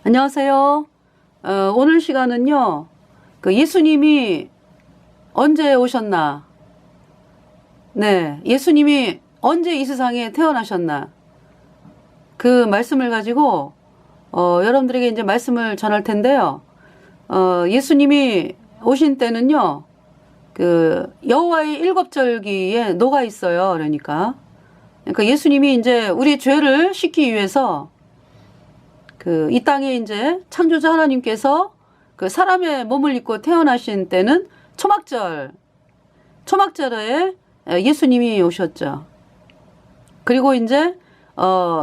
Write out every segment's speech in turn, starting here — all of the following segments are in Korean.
안녕하세요. 오늘 시간은요, 예수님이 언제 오셨나? 네, 예수님이 언제 이 세상에 태어나셨나? 그 말씀을 가지고, 여러분들에게 이제 말씀을 전할 텐데요. 예수님이 오신 때는요, 여호와의 일곱절기에 녹아 있어요. 그러니까 예수님이 이제 우리 죄를 씻기 위해서 이 땅에 이제 창조자 하나님께서 사람의 몸을 입고 태어나신 때는 초막절에 예수님이 오셨죠. 그리고 이제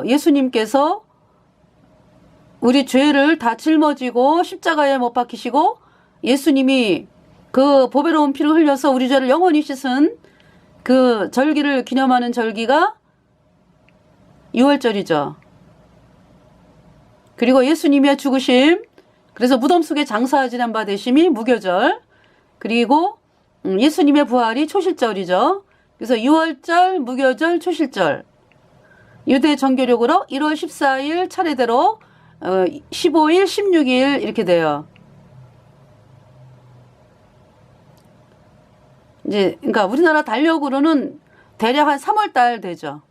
예수님께서 우리 죄를 다 짊어지고 십자가에 못 박히시고 예수님이 그 보배로운 피를 흘려서 우리 죄를 영원히 씻은 그 절기를 기념하는 절기가 유월절이죠. 그리고 예수님의 죽으심, 그래서 무덤 속에 장사 지낸 바 되심이 무교절, 그리고 예수님의 부활이 초실절이죠. 그래서 유월절, 무교절, 초실절. 유대 정교력으로 1월 14일 차례대로 15일, 16일 이렇게 돼요. 이제 그러니까 우리나라 달력으로는 대략 한 3월달 되죠.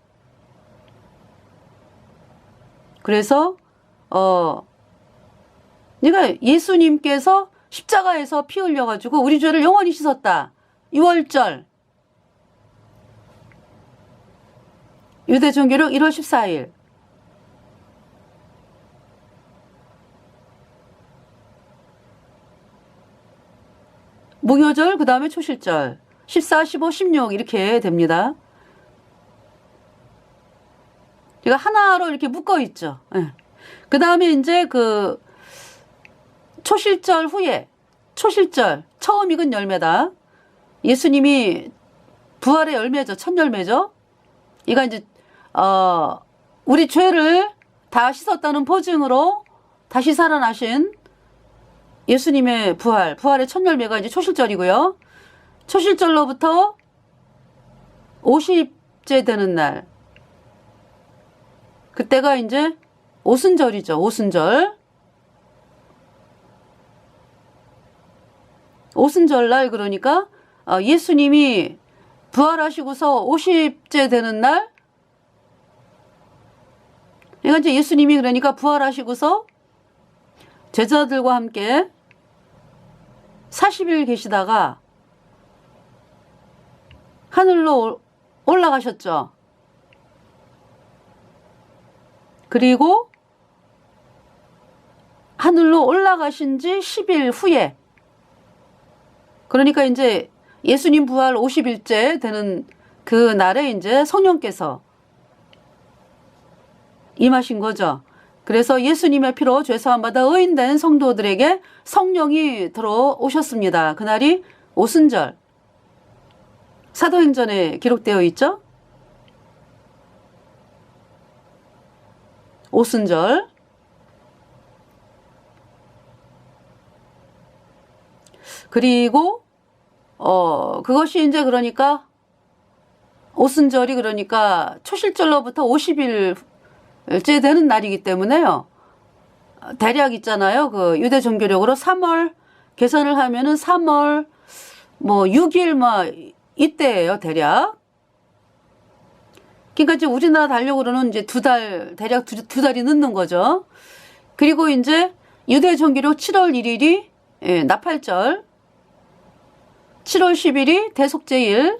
그래서 그러니까 예수님께서 십자가에서 피 흘려가지고 우리 죄를 영원히 씻었다. 유월절. 유대 종교력 1월 14일. 무교절, 그 다음에 초실절. 14, 15, 16 이렇게 됩니다. 제가 하나로 이렇게 묶어 있죠. 네. 그 다음에 이제 초실절 후에, 초실절, 처음 익은 열매다. 예수님이 부활의 열매죠. 첫 열매죠. 이가 이제, 우리 죄를 다 씻었다는 보증으로 다시 살아나신 예수님의 부활의 첫 열매가 이제 초실절이고요. 초실절로부터 50째 되는 날. 그때가 이제 오순절이죠. 오순절. 오순절날 그러니까 예수님이 부활하시고서 50째 되는 날. 그러니까 이제 예수님이 그러니까 부활하시고서 제자들과 함께 40일 계시다가 하늘로 올라가셨죠. 그리고 하늘로 올라가신 지 10일 후에, 그러니까 이제 예수님 부활 50일째 되는 그 날에 이제 성령께서 임하신 거죠. 그래서 예수님의 피로 죄사함 받아 의인된 성도들에게 성령이 들어오셨습니다. 그날이 오순절. 사도행전에 기록되어 있죠. 오순절. 그리고 그것이 이제 그러니까 오순절이 그러니까 초실절로부터 50일째 되는 날이기 때문에요. 대략 있잖아요. 유대 종교력으로 3월 계산을 하면은 3월 6일 이때예요, 대략. 그러니까 이제 우리나라 달력으로는 이제 대략 두 달이 늦는 거죠. 그리고 이제 유대 종교력 7월 1일이 나팔절, 7월 10일이 대속제일,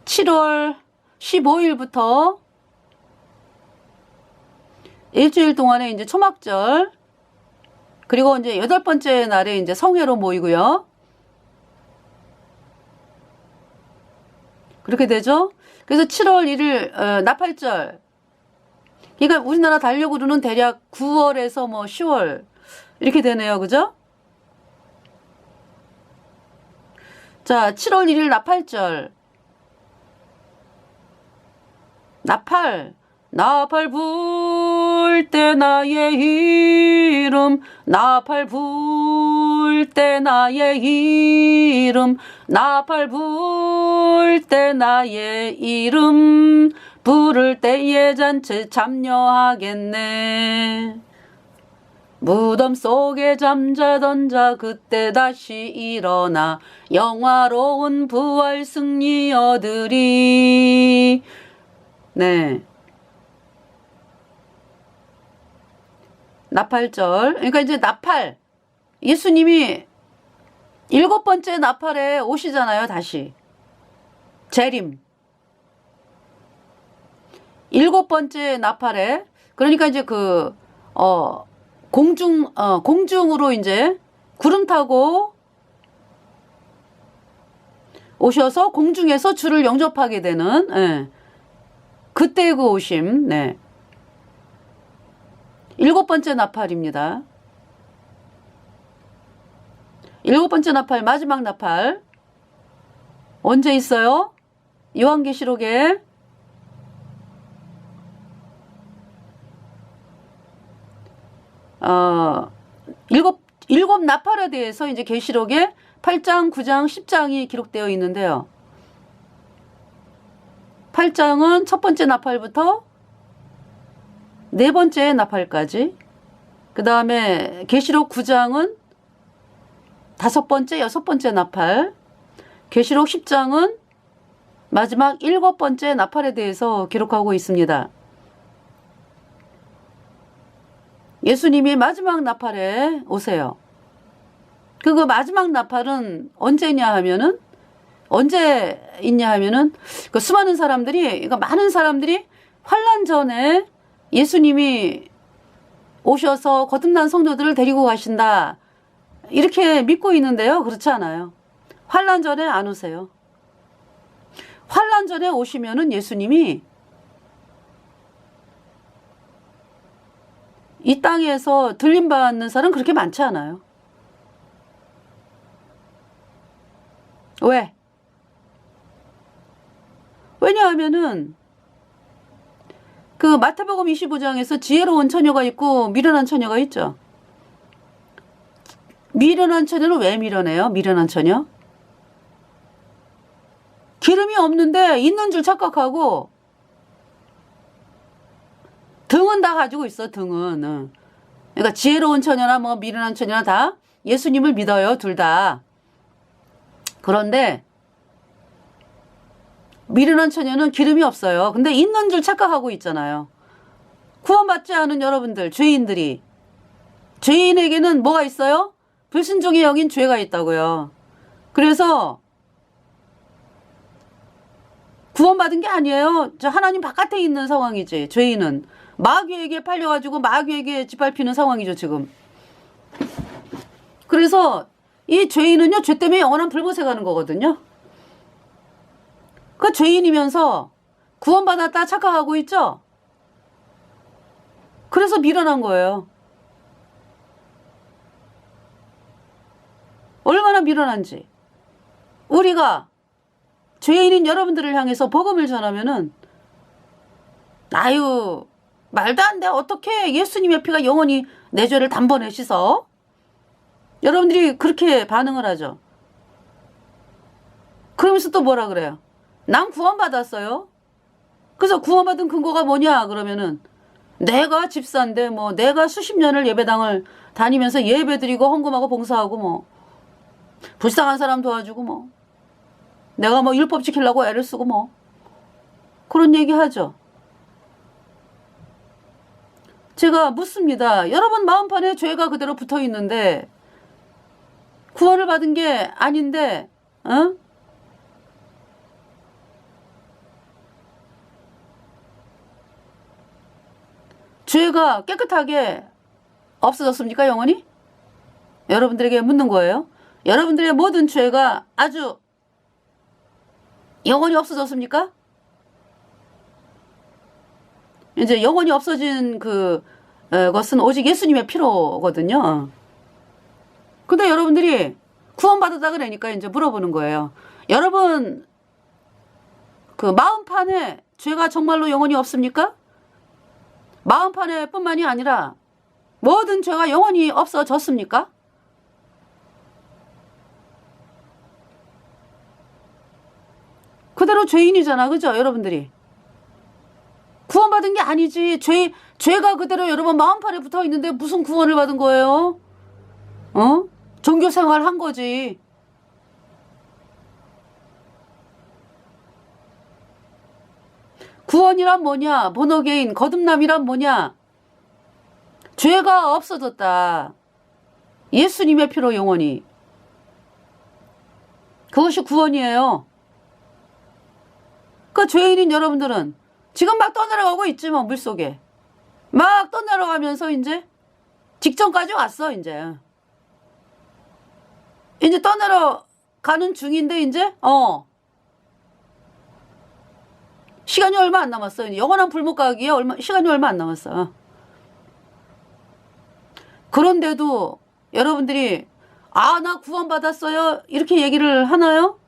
7월 15일부터 일주일 동안에 이제 초막절, 그리고 이제 8번째 날에 이제 성회로 모이고요. 그렇게 되죠. 그래서 7월 1일 나팔절. 그러니까 우리나라 달력으로는 대략 9월에서 10월 이렇게 되네요. 그죠? 자, 7월 1일 나팔절. 나팔 불 때 나의 이름, 나팔 불 때 나의 이름, 나팔 불 때 나의 이름, 부를 때에 잔치 참여하겠네. 무덤 속에 잠자던 자 그때 다시 일어나 영화로운 부활 승리 얻으리. 네. 나팔절. 그러니까 이제 나팔. 예수님이 7번째 나팔에 오시잖아요, 다시. 재림. 7번째 나팔에. 그러니까 이제 공중으로 이제 구름 타고 오셔서 공중에서 주를 영접하게 되는, 예. 그때 그 오심, 네. 7번째 나팔입니다. 7번째 나팔, 마지막 나팔. 언제 있어요? 요한계시록에 일곱 나팔에 대해서 이제 계시록에 8장, 9장, 10장이 기록되어 있는데요. 8장은 첫 번째 나팔부터 네 번째 나팔까지. 그 다음에 계시록 9장은 5번째, 6번째 나팔. 계시록 10장은 마지막 7번째 나팔에 대해서 기록하고 있습니다. 예수님이 마지막 나팔에 오세요. 그 마지막 나팔은 언제냐 하면은, 언제 있냐 하면은, 그 수많은 사람들이, 그러니까 많은 사람들이 환란 전에 예수님이 오셔서 거듭난 성도들을 데리고 가신다. 이렇게 믿고 있는데요. 그렇지 않아요. 환란 전에 안 오세요. 환란 전에 오시면은 예수님이 이 땅에서 들림받는 사람 그렇게 많지 않아요. 왜? 왜냐하면은 그 마태복음 25장에서 지혜로운 처녀가 있고 미련한 처녀가 있죠. 미련한 처녀는 왜 미련해요? 미련한 처녀? 기름이 없는데 있는 줄 착각하고 등은 다 가지고 있어. 등은. 그러니까 지혜로운 처녀나 뭐 미련한 처녀나 다 예수님을 믿어요. 둘 다. 그런데 미련한 처녀는 기름이 없어요. 근데 있는 줄 착각하고 있잖아요. 구원받지 않은 여러분들, 죄인들이. 죄인에게는 뭐가 있어요? 불순종의 여긴 죄가 있다고요. 그래서 구원받은 게 아니에요. 저 하나님 바깥에 있는 상황이지. 죄인은. 마귀에게 팔려가지고 마귀에게 짓밟히는 상황이죠, 지금. 그래서 이 죄인은요, 죄 때문에 영원한 불못에 가는 거거든요. 그 죄인이면서 구원받았다 착각하고 있죠? 그래서 미련한 거예요. 얼마나 미련한지. 우리가 죄인인 여러분들을 향해서 복음을 전하면은, 아유, 말도 안 돼. 어떻게 예수님의 피가 영원히 내 죄를 단번에 씻어? 여러분들이 그렇게 반응을 하죠. 그러면서 또 뭐라 그래요? 난 구원받았어요. 그래서 구원받은 근거가 뭐냐? 그러면은 내가 집사인데 뭐 내가 수십 년을 예배당을 다니면서 예배드리고 헌금하고 봉사하고 뭐 불쌍한 사람 도와주고 뭐 내가 뭐 율법 지키려고 애를 쓰고 뭐 그런 얘기 하죠. 제가 묻습니다. 여러분 마음판에 죄가 그대로 붙어 있는데 구원을 받은 게 아닌데, 어? 죄가 깨끗하게 없어졌습니까, 영원히? 여러분들에게 묻는 거예요. 여러분들의 모든 죄가 아주 영원히 없어졌습니까? 이제 영원히 없어진 것은 오직 예수님의 피로거든요. 근데 여러분들이 구원받았다 그러니까 이제 물어보는 거예요. 여러분, 그 마음판에 죄가 정말로 영원히 없습니까? 마음판에 뿐만이 아니라 모든 죄가 영원히 없어졌습니까? 그대로 죄인이잖아. 그죠? 여러분들이. 구원받은 게 아니지. 죄가 그대로 여러분 마음판에 붙어 있는데 무슨 구원을 받은 거예요? 종교 생활 한 거지. 구원이란 뭐냐? 본어게인, 거듭남이란 뭐냐? 죄가 없어졌다. 예수님의 피로 영원히. 그것이 구원이에요. 그 죄인인 여러분들은 지금 막 떠내려가고 있지 뭐, 물속에. 막 떠내려가면서 이제 직전까지 왔어, 이제. 이제 떠내려가는 중인데 이제 시간이 얼마 안 남았어요. 영원한 불못 가기에 시간이 얼마 안 남았어. 그런데도 여러분들이 나 구원받았어요 이렇게 얘기를 하나요?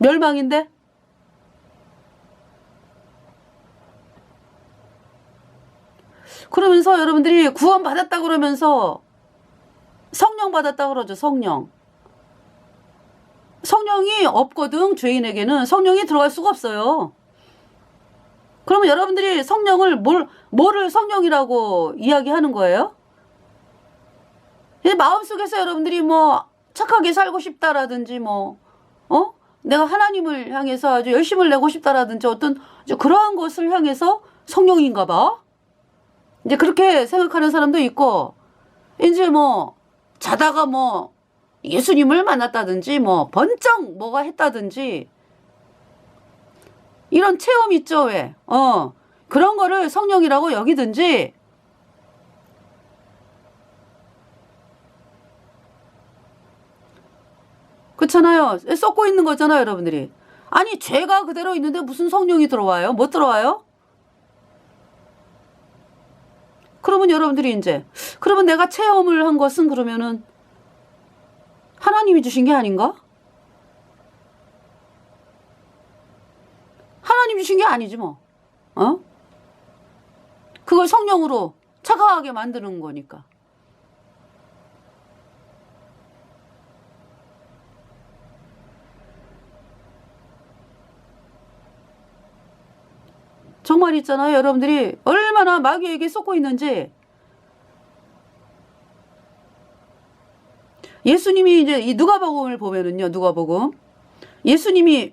멸망인데? 그러면서 여러분들이 구원받았다 그러면서 성령 받았다 그러죠. 성령이 없거든. 죄인에게는 성령이 들어갈 수가 없어요. 그러면 여러분들이 성령을 뭐를 성령이라고 이야기하는 거예요? 마음속에서 여러분들이 뭐 착하게 살고 싶다라든지 내가 하나님을 향해서 아주 열심을 내고 싶다라든지 어떤 그러한 것을 향해서 성령인가 봐. 이제 그렇게 생각하는 사람도 있고, 이제 자다가 예수님을 만났다든지 번쩍 뭐가 했다든지 이런 체험 있죠. 왜? 그런 거를 성령이라고 여기든지. 그렇잖아요. 썩고 있는 거잖아요, 여러분들이. 아니, 죄가 그대로 있는데 무슨 성령이 들어와요? 못 들어와요? 그러면 여러분들이 그러면 내가 체험을 한 것은 그러면은 하나님이 주신 게 아닌가? 하나님 주신 게 아니지 뭐. 그걸 성령으로 착각하게 만드는 거니까. 정말 있잖아요. 여러분들이 얼마나 마귀에게 속고 있는지. 예수님이 이제 이 누가복음을 보면은요. 누가복음. 예수님이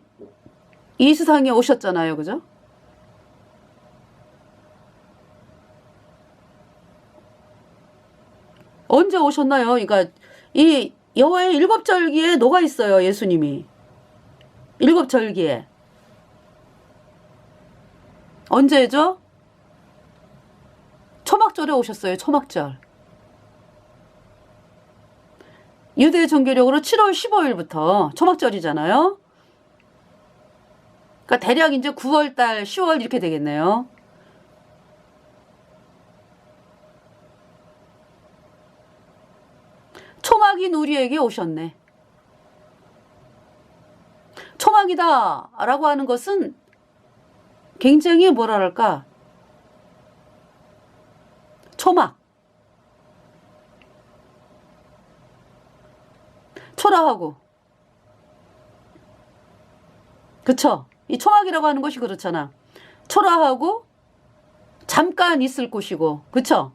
이 세상에 오셨잖아요. 그죠? 언제 오셨나요? 그러니까 이 여호와의 일곱 절기에 녹아 있어요. 예수님이. 일곱 절기에. 언제죠? 초막절에 오셨어요. 초막절. 유대 종교력으로 7월 15일부터 초막절이잖아요. 그러니까 대략 이제 9월달, 10월 이렇게 되겠네요. 초막인 우리에게 오셨네. 초막이다 라고 하는 것은 굉장히 뭐랄까, 초막, 초라하고, 그쵸? 이 초막이라고 하는 것이 그렇잖아. 초라하고 잠깐 있을 곳이고, 그쵸?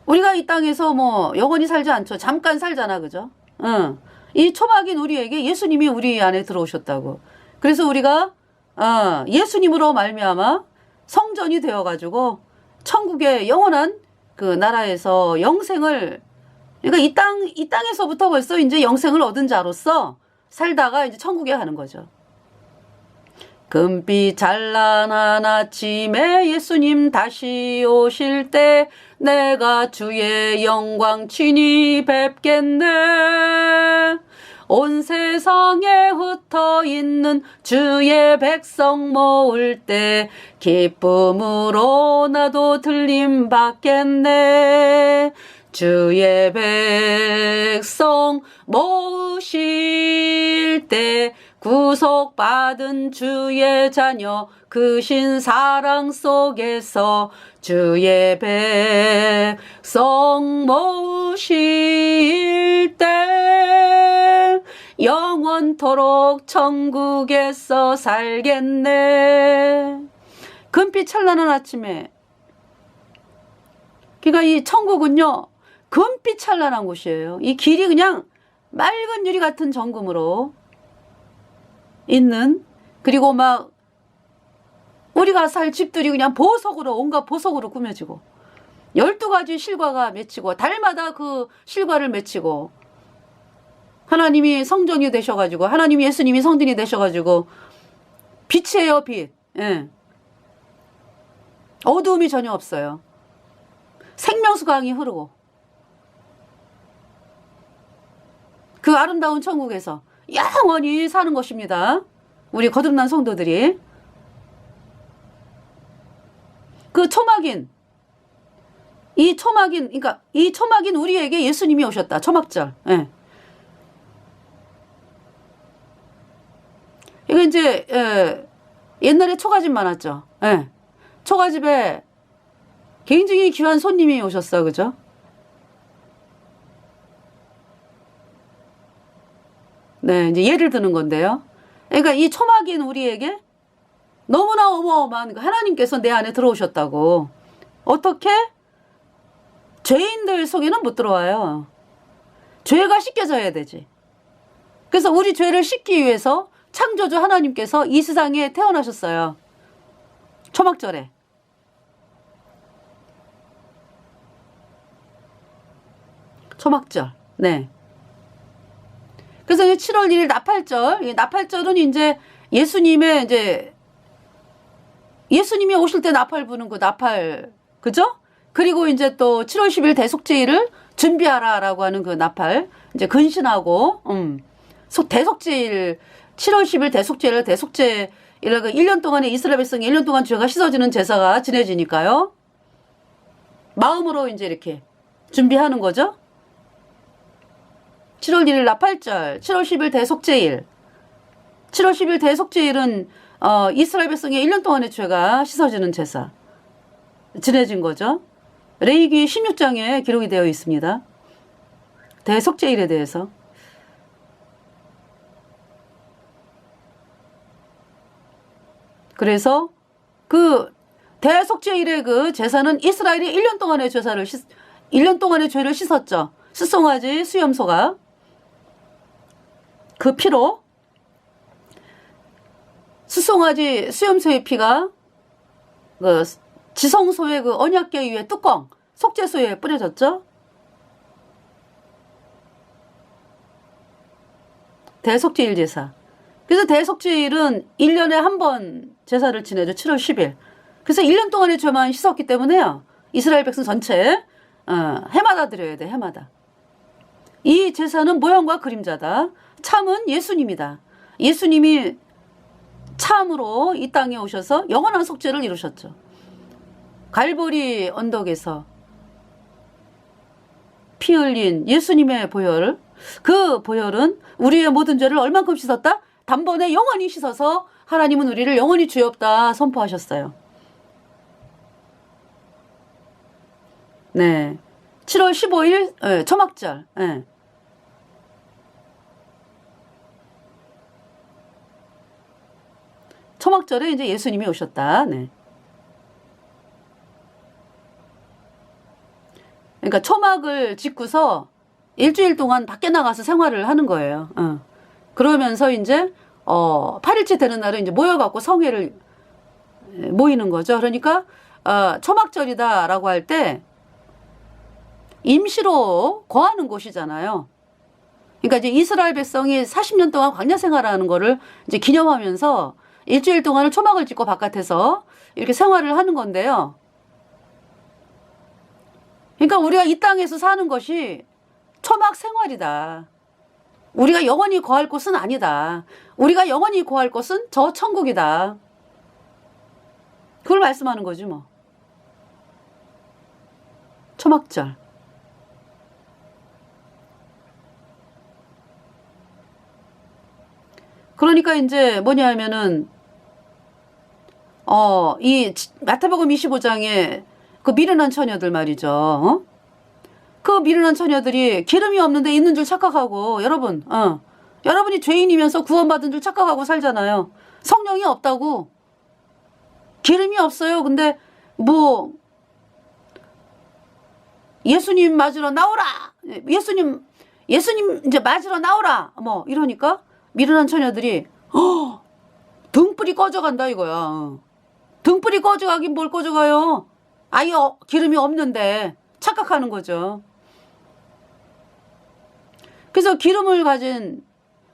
우리가 이 땅에서 영원히 살지 않죠. 잠깐 살잖아, 그죠? 이 초막인 우리에게 예수님이 우리 안에 들어오셨다고. 그래서 우리가 예수님으로 말미암아 성전이 되어가지고 천국의 영원한 그 나라에서 영생을, 그러니까 이 땅에서부터 벌써 이제 영생을 얻은 자로서 살다가 이제 천국에 가는 거죠. 금빛 찬란한 아침에 예수님 다시 오실 때 내가 주의 영광 친히 뵙겠네. 온 세상에 흩어있는 주의 백성 모을 때 기쁨으로 나도 들림 받겠네. 주의 백성 모으실 때 구속받은 주의 자녀 크신 사랑 속에서 주의 백성 모으실 때 영원토록 천국에서 살겠네. 금빛 찬란한 아침에, 그러니까 이 천국은요 금빛 찬란한 곳이에요. 이 길이 그냥 맑은 유리 같은 정금으로 있는, 그리고 막 우리가 살 집들이 그냥 보석으로, 온갖 보석으로 꾸며지고 12가지 실과가 맺히고 달마다 그 실과를 맺히고, 하나님이 성전이 되셔가지고, 하나님이 예수님이 성전이 되셔가지고 빛이에요, 빛. 예. 어두움이 전혀 없어요. 생명수 강이 흐르고, 그 아름다운 천국에서 영원히 사는 것입니다. 우리 거듭난 성도들이. 그 초막인, 그러니까 이 초막인 우리에게 예수님이 오셨다. 초막절. 예. 이거 이제 옛날에 초가집 많았죠. 예. 초가집에 굉장히 귀한 손님이 오셨어, 그죠? 네, 이제 예를 드는 건데요. 그러니까 이 초막인 우리에게 너무나 어마어마한 하나님께서 내 안에 들어오셨다고. 어떻게? 죄인들 속에는 못 들어와요. 죄가 씻겨져야 되지. 그래서 우리 죄를 씻기 위해서 창조주 하나님께서 이 세상에 태어나셨어요. 초막절에. 초막절. 네. 그래서 7월 1일 나팔절. 나팔절은 이제 예수님이 오실 때 나팔 부는 그 나팔, 그죠? 그리고 이제 또 7월 10일 대속죄일을 준비하라라고 하는 그 나팔, 이제 근신하고, 대속죄일, 7월 10일 대속죄일, 그 1년 동안에 이스라엘 백성이 1년 동안 죄가 씻어지는 제사가 지내지니까요. 마음으로 이제 이렇게 준비하는 거죠. 7월 1일 나팔절, 7월 10일 대속죄일. 7월 10일 대속죄일은 이스라엘 백성의 1년 동안의 죄가 씻어지는 제사 지내진 거죠. 레위기 16장에 기록이 되어 있습니다. 대속죄일에 대해서. 그래서 그 대속죄일의 그 제사는 이스라엘이 1년 동안의 1년 동안의 죄를 씻었죠. 숫송아지 수염소가 그 피로, 숫송아지 수염소의 피가 그 지성소의 그 언약궤 위에 뚜껑, 속죄소에 뿌려졌죠. 대속죄일 제사. 그래서 대속죄일은 1년에 한 번 제사를 지내죠. 7월 10일. 그래서 1년 동안의 죄만 씻었기 때문에요. 이스라엘 백성 전체 해마다 드려야 돼. 해마다. 이 제사는 모형과 그림자다. 참은 예수님이다. 예수님이 참으로 이 땅에 오셔서 영원한 속죄를 이루셨죠. 갈보리 언덕에서 피 흘린 예수님의 보혈, 그 보혈은 우리의 모든 죄를 얼만큼 씻었다? 단번에 영원히 씻어서 하나님은 우리를 영원히 죄 없다 선포하셨어요. 네, 7월 15일 초막절. 네. 초막절에 이제 예수님이 오셨다. 네. 그러니까 초막을 짓고서 일주일 동안 밖에 나가서 생활을 하는 거예요. 그러면서 이제 8일째 되는 날은 이제 모여갖고 성회를 모이는 거죠. 그러니까 초막절이다라고 할 때 임시로 거하는 곳이잖아요. 그러니까 이제 이스라엘 백성이 40년 동안 광야 생활하는 거를 이제 기념하면서 일주일 동안을 초막을 짓고 바깥에서 이렇게 생활을 하는 건데요. 그러니까 우리가 이 땅에서 사는 것이 초막 생활이다. 우리가 영원히 거할 곳은 아니다. 우리가 영원히 거할 곳은 저 천국이다. 그걸 말씀하는 거지 뭐. 초막절. 그러니까 이제 뭐냐 하면은 이 마태복음 25장에 그 미련한 처녀들 말이죠. 그 미련한 처녀들이 기름이 없는데 있는 줄 착각하고 여러분이 죄인이면서 구원받은 줄 착각하고 살잖아요. 성령이 없다고. 기름이 없어요. 근데 뭐 예수님 맞으러 나오라. 예수님 이제 맞으러 나오라. 뭐 이러니까 미련한 처녀들이 등불이 꺼져간다 이거야. 등불이 꺼져가긴 뭘 꺼져가요. 아예 기름이 없는데 착각하는 거죠. 그래서 기름을 가진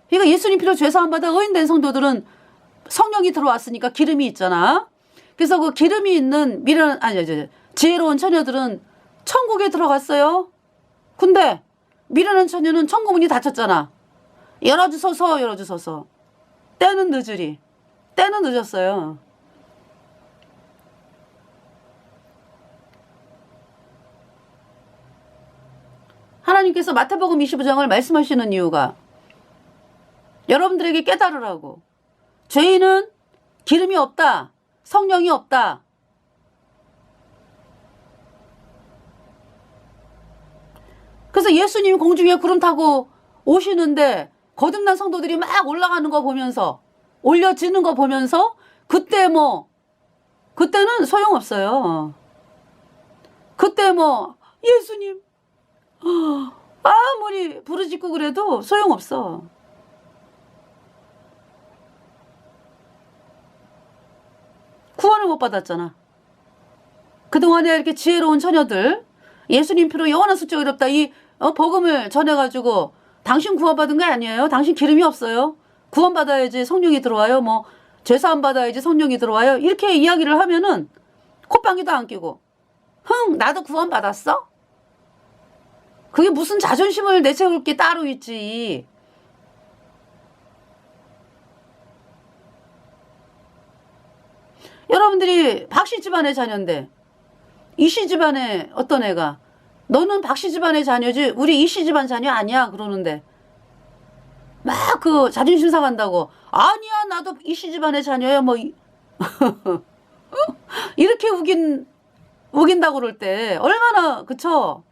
그러니까 예수님 피로 죄사함 받아 의인된 성도들은 성령이 들어왔으니까 기름이 있잖아. 그래서 그 기름이 있는 지혜로운 처녀들은 천국에 들어갔어요. 근데 미련한 처녀는 천국 문이 닫혔잖아. 열어주소서. 때는 늦었어요. 하나님께서 마태복음 25장을 말씀하시는 이유가 여러분들에게 깨달으라고. 죄인은 기름이 없다. 성령이 없다. 그래서 예수님 공중에 구름 타고 오시는데 거듭난 성도들이 막 올라가는 거 보면서 올려지는 거 보면서 그때는 소용없어요. 그때 예수님 아무리 부르짖고 그래도 소용없어. 구원을 못 받았잖아. 그동안에 이렇게 지혜로운 처녀들 예수님 피로 영원한 수적 의롭다 이 복음을 전해가지고 당신 구원받은 게 아니에요. 당신 기름이 없어요. 구원받아야지 성령이 들어와요. 죄사함 받아야지 성령이 들어와요. 이렇게 이야기를 하면은 콧방귀도 안 끼고 나도 구원받았어? 그게 무슨 자존심을 내세울 게 따로 있지. 여러분들이 박씨 집안의 자녀인데 이씨 집안의 어떤 애가 너는 박씨 집안의 자녀지 우리 이씨 집안 자녀 아니야 그러는데 막 그 자존심 상한다고 아니야 나도 이씨 집안의 자녀야 이렇게 우긴다고 그럴 때 얼마나 그쵸?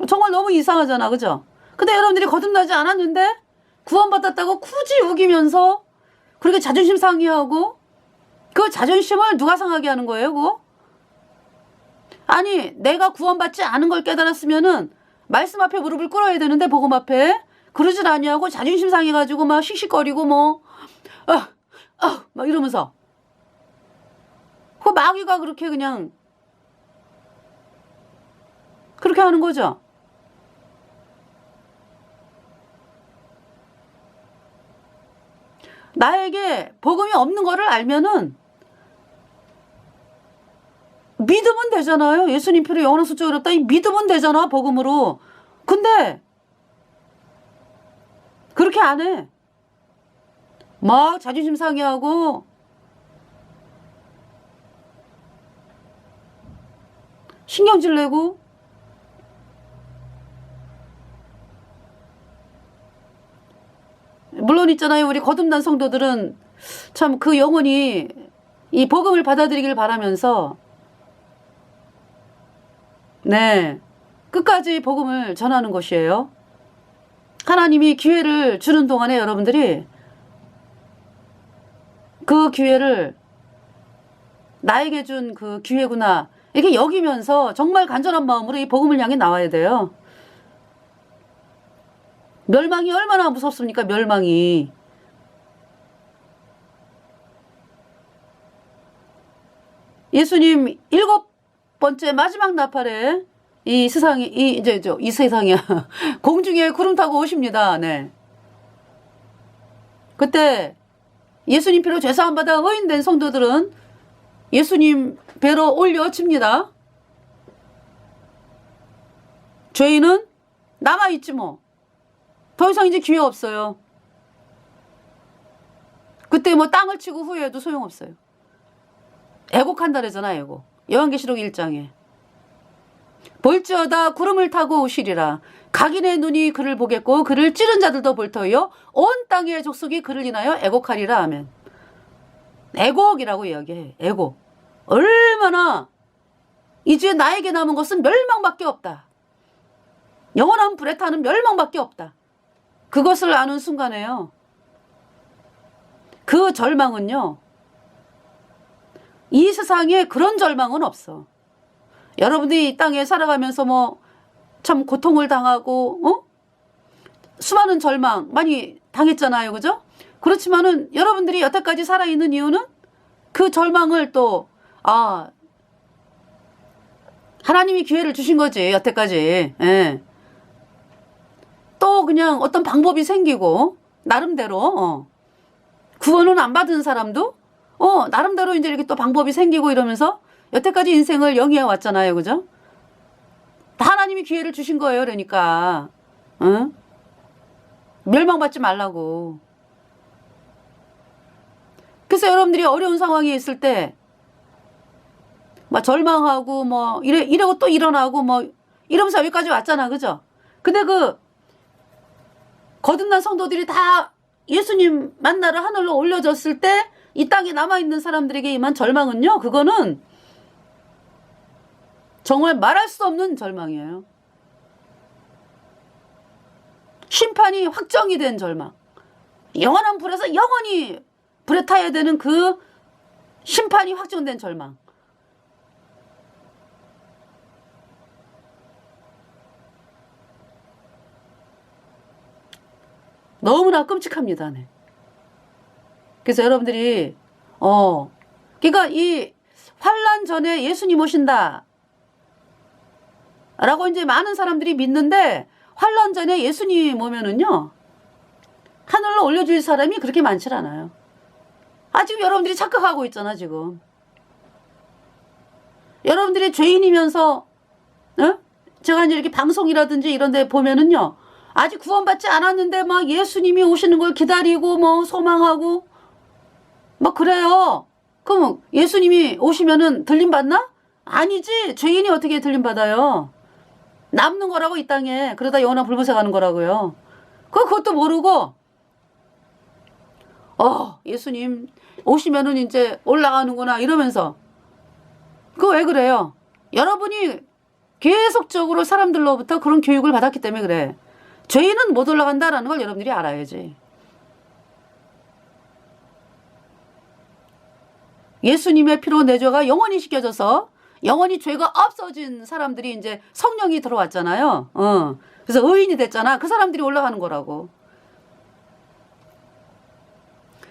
정말 너무 이상하잖아 그죠? 근데 여러분들이 거듭나지 않았는데 구원받았다고 굳이 우기면서 그렇게 자존심 상해하고 그 자존심을 누가 상하게 하는 거예요 그거? 아니 내가 구원받지 않은 걸 깨달았으면은 말씀 앞에 무릎을 꿇어야 되는데 복음 앞에 그러질 아니하고 자존심 상해가지고 막 씩씩거리고 막 이러면서 그 마귀가 그렇게 그냥 그렇게 하는 거죠. 나에게 복음이 없는 거를 알면은 믿으면 되잖아요. 예수님 피로 영원한 수적 의롭다. 믿으면 되잖아 복음으로. 근데 그렇게 안 해. 막 자존심 상해하고 신경질 내고 물론 있잖아요. 우리 거듭난 성도들은 참 그 영혼이 이 복음을 받아들이길 바라면서 끝까지 복음을 전하는 것이에요. 하나님이 기회를 주는 동안에 여러분들이 그 기회를 나에게 준 그 기회구나 이렇게 여기면서 정말 간절한 마음으로 이 복음을 향해 나와야 돼요. 멸망이 얼마나 무섭습니까? 멸망이. 예수님 7번째 마지막 나팔에 이 세상이 이 세상이야. 공중에 구름 타고 오십니다. 네. 그때 예수님 피로 죄사함 받아 의인된 성도들은 예수님 배로 올려집니다. 죄인은 남아있지 뭐. 더 이상 이제 기회 없어요. 그때 땅을 치고 후회해도 소용없어요. 애곡한다 그러잖아 애곡. 요한계시록 1장에. 볼지어다 구름을 타고 오시리라. 각인의 눈이 그를 보겠고 그를 찌른 자들도 볼 터이요 온 땅의 족속이 그를 인하여 애곡하리라. 아멘. 애곡이라고 이야기해. 애곡. 얼마나 이제 나에게 남은 것은 멸망밖에 없다. 영원한 불에 타는 멸망밖에 없다. 그것을 아는 순간에요. 그 절망은요. 이 세상에 그런 절망은 없어. 여러분들이 이 땅에 살아가면서 뭐 참 고통을 당하고 수많은 절망 많이 당했잖아요. 그죠? 그렇지만은 여러분들이 여태까지 살아있는 이유는 그 절망을 또 하나님이 기회를 주신 거지. 여태까지. 예. 또 그냥 어떤 방법이 생기고 나름대로 구원은 안 받은 사람도 나름대로 이제 이렇게 또 방법이 생기고 이러면서 여태까지 인생을 영위해 왔잖아요. 그죠? 다 하나님이 기회를 주신 거예요. 그러니까 멸망받지 말라고. 그래서 여러분들이 어려운 상황에 있을 때 막 절망하고 뭐 이러고 또 일어나고 뭐 이러면서 여기까지 왔잖아. 그죠? 근데 그 거듭난 성도들이 다 예수님 만나러 하늘로 올려졌을 때 이 땅에 남아있는 사람들에게 임한 절망은요. 그거는 정말 말할 수 없는 절망이에요. 심판이 확정이 된 절망. 영원한 불에서 영원히 불에 타야 되는 그 심판이 확정된 절망. 너무나 끔찍합니다. 네. 그래서 여러분들이 그러니까 이 환난 전에 예수님 오신다 라고 이제 많은 사람들이 믿는데 환난 전에 예수님 오면은요 하늘로 올려줄 사람이 그렇게 많지 않아요. 지금 여러분들이 착각하고 있잖아. 지금 여러분들이 죄인이면서 제가 이제 이렇게 방송이라든지 이런 데 보면은요 아직 구원받지 않았는데 막 예수님이 오시는 걸 기다리고 뭐 소망하고 막 그래요. 그럼 예수님이 오시면은 들림받나? 아니지. 죄인이 어떻게 들림받아요? 남는 거라고 이 땅에. 그러다 영원한 불못에 가는 거라고요. 그것도 모르고 예수님 오시면은 이제 올라가는구나 이러면서 그거 왜 그래요? 여러분이 계속적으로 사람들로부터 그런 교육을 받았기 때문에 그래. 죄인은 못 올라간다라는 걸 여러분들이 알아야지. 예수님의 피로 내 죄가 영원히 씻겨져서 영원히 죄가 없어진 사람들이 이제 성령이 들어왔잖아요. 그래서 의인이 됐잖아. 그 사람들이 올라가는 거라고.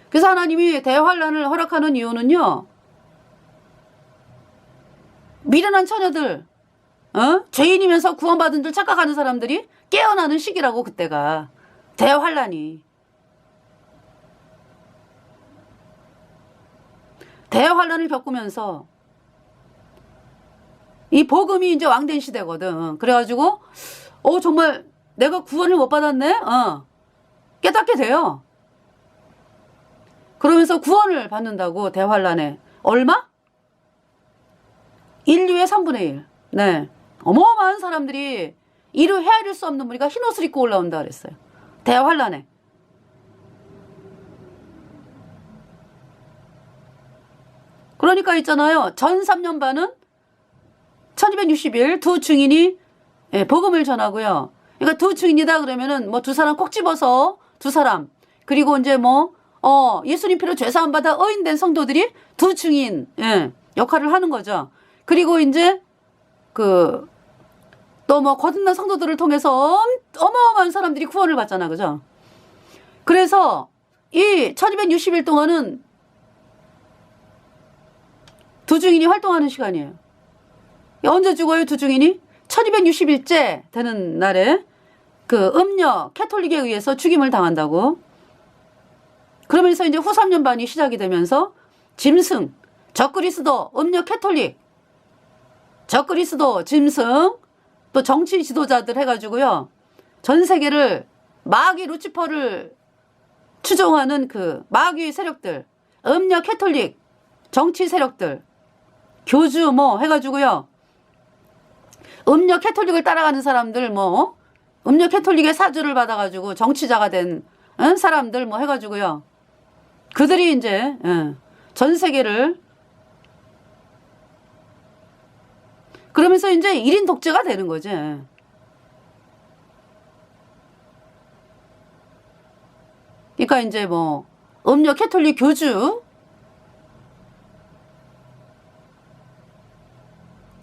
그래서 하나님이 대환란을 허락하는 이유는요. 미련한 처녀들, 죄인이면서 구원받은 줄 착각하는 사람들이 깨어나는 시기라고. 그때가 대환란이. 대환란을 겪으면서 이 복음이 이제 왕된 시대거든. 그래가지고 정말 내가 구원을 못 받았네. 깨닫게 돼요. 그러면서 구원을 받는다고. 대환란에 얼마? 인류의 3분의 1. 네, 어마어마한 사람들이 이루 헤아릴 수 없는 무리가 흰옷을 입고 올라온다 그랬어요. 대환란에. 그러니까 있잖아요. 전 3년 반은 1260일 두 증인이 복음을 전하고요. 그러니까 두 증인이다 그러면은 뭐 두 사람 꼭 집어서 두 사람. 그리고 이제 뭐 예수님 피로 죄사함 받아 의인된 성도들이 두 증인 역할을 하는 거죠. 그리고 이제 또 뭐 거듭난 성도들을 통해서 어마어마한 사람들이 구원을 받잖아. 그죠? 그래서 이 1260일 동안은 두 증인이 활동하는 시간이에요. 언제 죽어요, 두 증인이? 1260일째 되는 날에 그 음녀 캐톨릭에 의해서 죽임을 당한다고. 그러면서 이제 후 3년 반이 시작이 되면서 짐승, 적그리스도, 음녀 캐톨릭, 적그리스도, 짐승, 또 정치 지도자들 해가지고요. 전 세계를 마귀 루치퍼를 추종하는 그 마귀 세력들, 음녀 캐톨릭, 정치 세력들, 교주 뭐 해가지고요. 음력 캐톨릭을 따라가는 사람들 뭐 음력 캐톨릭의 사주를 받아가지고 정치자가 된 사람들 뭐 해가지고요. 그들이 이제 전 세계를 그러면서 이제 1인 독재가 되는 거지. 그러니까 이제 뭐 음력 캐톨릭 교주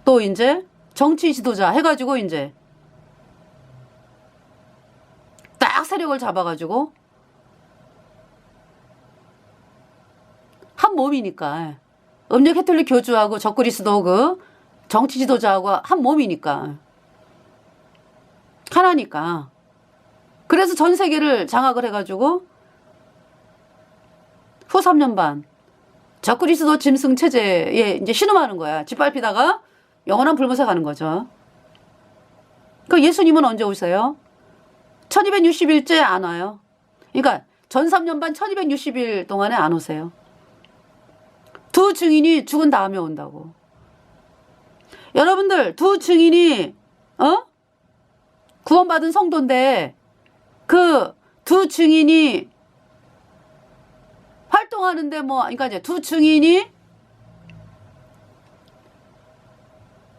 또 이제 정치 지도자 해가지고 이제 딱 세력을 잡아가지고 한 몸이니까 음력 캐톨릭 교주하고 적그리스도 그 정치 지도자하고 한 몸이니까 하나니까 그래서 전 세계를 장악을 해가지고 후 3년 반 적그리스도 짐승 체제에 이제 신음하는 거야. 짓밟히다가 영원한 불못에 가는 거죠. 그 예수님은 언제 오세요? 1260일째 안 와요. 그러니까 전 3년 반 1260일 동안에 안 오세요. 두 증인이 죽은 다음에 온다고. 여러분들 두 증인이 구원받은 성도인데 그 두 증인이 활동하는데 뭐 그러니까 이제 두 증인이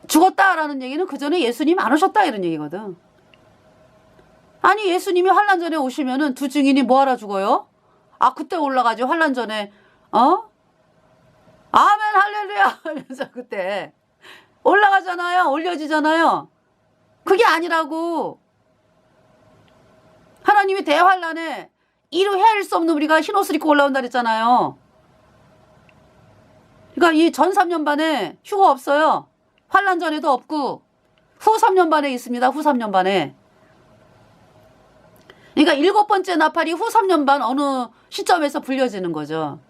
죽었다라는 얘기는 그 전에 예수님 안 오셨다 이런 얘기거든. 아니 예수님이 환란 전에 오시면은 두 증인이 뭐하러 죽어요? 아 그때 올라가지 환란 전에 아멘 할렐루야 하면서 그때 올라가잖아요. 올려지잖아요. 그게 아니라고. 하나님이 대환란에 이루 헤아릴 수 없는 우리가 흰옷을 입고 올라온다 그랬잖아요. 그러니까 이 전 3년 반에 휴가 없어요. 환란 전에도 없고 후 3년 반에 있습니다. 후 3년 반에. 그러니까 7번째 나팔이 후 3년 반 어느 시점에서 불려지는 거죠.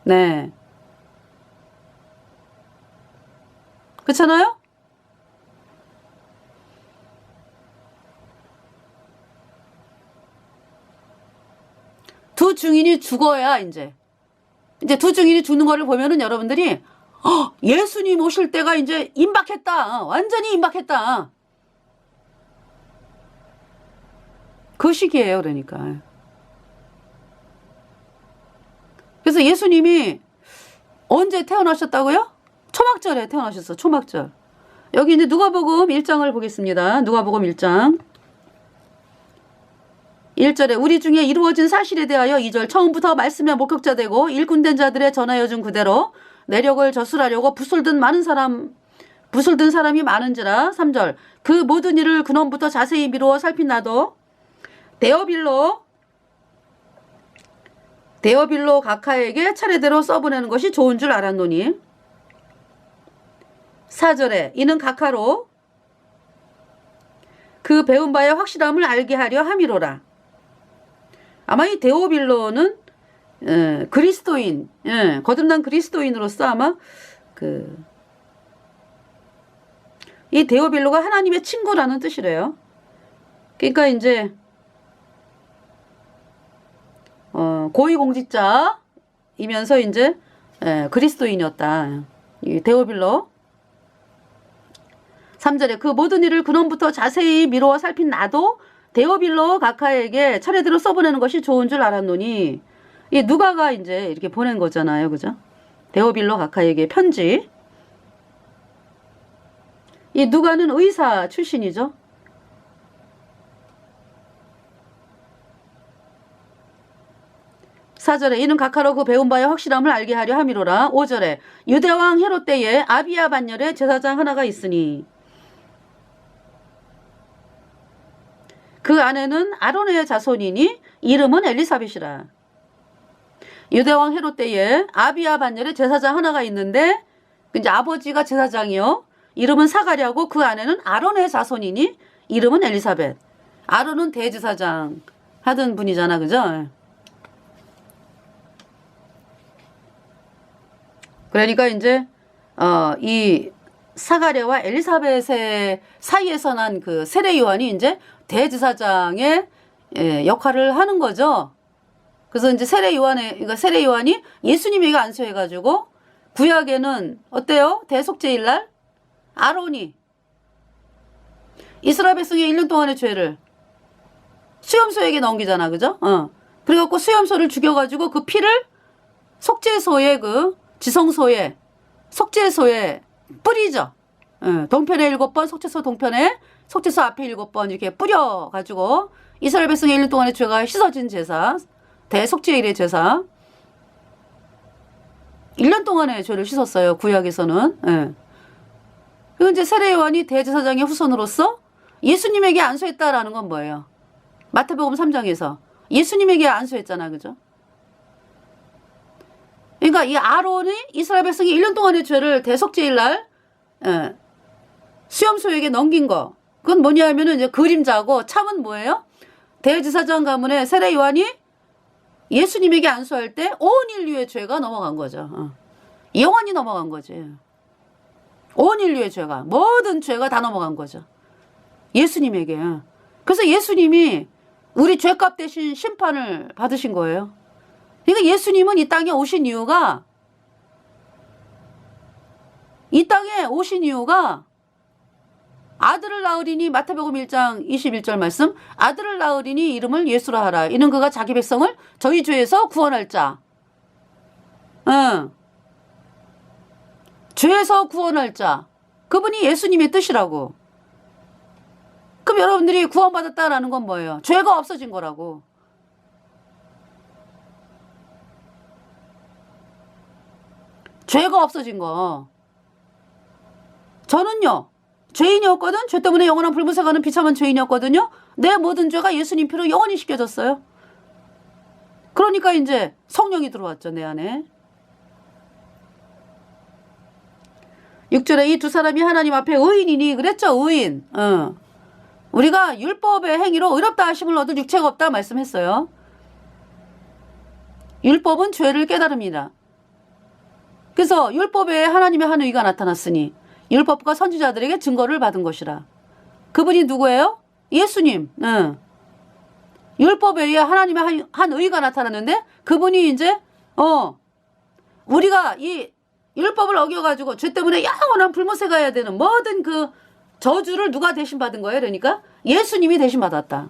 네. 그렇잖아요? 두 증인이 죽어야 이제 두 증인이 죽는 거를 보면은 여러분들이 예수님 오실 때가 이제 임박했다. 완전히 임박했다. 그 시기예요, 그러니까. 그래서 예수님이 언제 태어나셨다고요? 초막절에 태어나셨어. 초막절. 여기 이제 누가복음 1장을 보겠습니다. 누가복음 1장. 1절에 우리 중에 이루어진 사실에 대하여 2절 처음부터 말씀의 목격자 되고 일꾼된 자들의 전하여 준 그대로 내력을 저술하려고 부술든 사람이 많은지라. 3절 그 모든 일을 근원부터 자세히 미루어 살핀 나도 데어빌로 각하에게 차례대로 써보내는 것이 좋은 줄 알았노니. 4절에 이는 각하로 그 배운 바의 확실함을 알게 하려 함이로라. 아마 이 데오빌로는 그리스도인, 거듭난 그리스도인으로서 아마 이 데오빌로가 하나님의 친구라는 뜻이래요. 그러니까 고위공직자이면서 이제 그리스도인이었다. 이 데오빌로. 3절에 그 모든 일을 근원부터 자세히 미루어 살핀 나도 데오빌로 각하에게 차례대로 써보내는 것이 좋은 줄 알았노니. 이 누가가 이제 이렇게 보낸 거잖아요. 그죠? 데오빌로 각하에게 편지. 이 누가는 의사 출신이죠. 사절에 이는 각하로 그 배운 바의 확실함을 알게 하려 함이로라. 5절에 유대왕 헤롯 때에 아비야 반열에 제사장 하나가 있으니 그 아내는 아론의 자손이니 이름은 엘리사벳이라. 유대왕 헤롯 때에 아비야 반열에 제사장 하나가 있는데 이제 아버지가 제사장이요. 이름은 사가랴고 그 아내는 아론의 자손이니 이름은 엘리사벳. 아론은 대제사장 하던 분이잖아. 그죠? 그러니까 이제 이 사가랴와 엘리사벳의 사이에서 난 그 세례 요한이 이제 대제사장의 역할을 하는 거죠. 그래서 이제 세례 요한이 예수님에게 안수해가지고 구약에는 어때요? 대속죄일 날 아론이 이스라엘 백성의 1년 동안의 죄를 수염소에게 넘기잖아. 그죠? 그래갖고 수염소를 죽여가지고 그 피를 속죄소에 그 지성소에 속죄소에 뿌리죠. 동편에 7번, 속죄소 동편에 속죄소 앞에 7번 이렇게 뿌려가지고 이스라엘 백성의 1년 동안의 죄가 씻어진 제사, 대속죄일의 제사. 1년 동안의 죄를 씻었어요. 구약에서는. 그리고 이제 세례 요한이 대제사장의 후손으로서 예수님에게 안수했다라는 건 뭐예요? 마태복음 3장에서 예수님에게 안수했잖아. 그죠? 그러니까 이 아론이 이스라엘 백성이 1년 동안의 죄를 대속죄일 날 수염소에게 넘긴 거. 그건 뭐냐 하면은 이제 그림자고 참은 뭐예요? 대제사장 가문의 세례 요한이 예수님에게 안수할 때 온 인류의 죄가 넘어간 거죠. 영원히 넘어간 거지. 온 인류의 죄가, 모든 죄가 다 넘어간 거죠. 예수님에게. 그래서 예수님이 우리 죄값 대신 심판을 받으신 거예요. 그러니까 예수님은 이 땅에 오신 이유가 아들을 낳으리니 마태복음 1장 21절 말씀 아들을 낳으리니 이름을 예수라 하라. 이는 그가 자기 백성을 저희 죄에서 구원할 자. 죄에서 구원할 자. 그분이 예수님의 뜻이라고. 그럼 여러분들이 구원받았다라는 건 뭐예요? 죄가 없어진 거라고. 죄가 없어진 거. 저는요. 죄인이었거든. 죄 때문에 영원한 불못에 가는 비참한 죄인이었거든요. 내 모든 죄가 예수님 피로 영원히 씻겨졌어요. 그러니까 이제 성령이 들어왔죠. 내 안에. 6절에 이 두 사람이 하나님 앞에 의인이니 그랬죠. 의인. 우리가 율법의 행위로 의롭다 하심을 얻을 육체가 없다 말씀했어요. 율법은 죄를 깨달음이다. 그래서 율법에 하나님의 한 의가 나타났으니 율법과 선지자들에게 증거를 받은 것이라. 그분이 누구예요? 예수님. 율법에 의해 하나님의 한 의가 나타났는데 그분이 이제 우리가 이 율법을 어겨가지고 죄 때문에 영원한 불못에 가야 되는 모든 그 저주를 누가 대신 받은 거예요? 그러니까 예수님이 대신 받았다.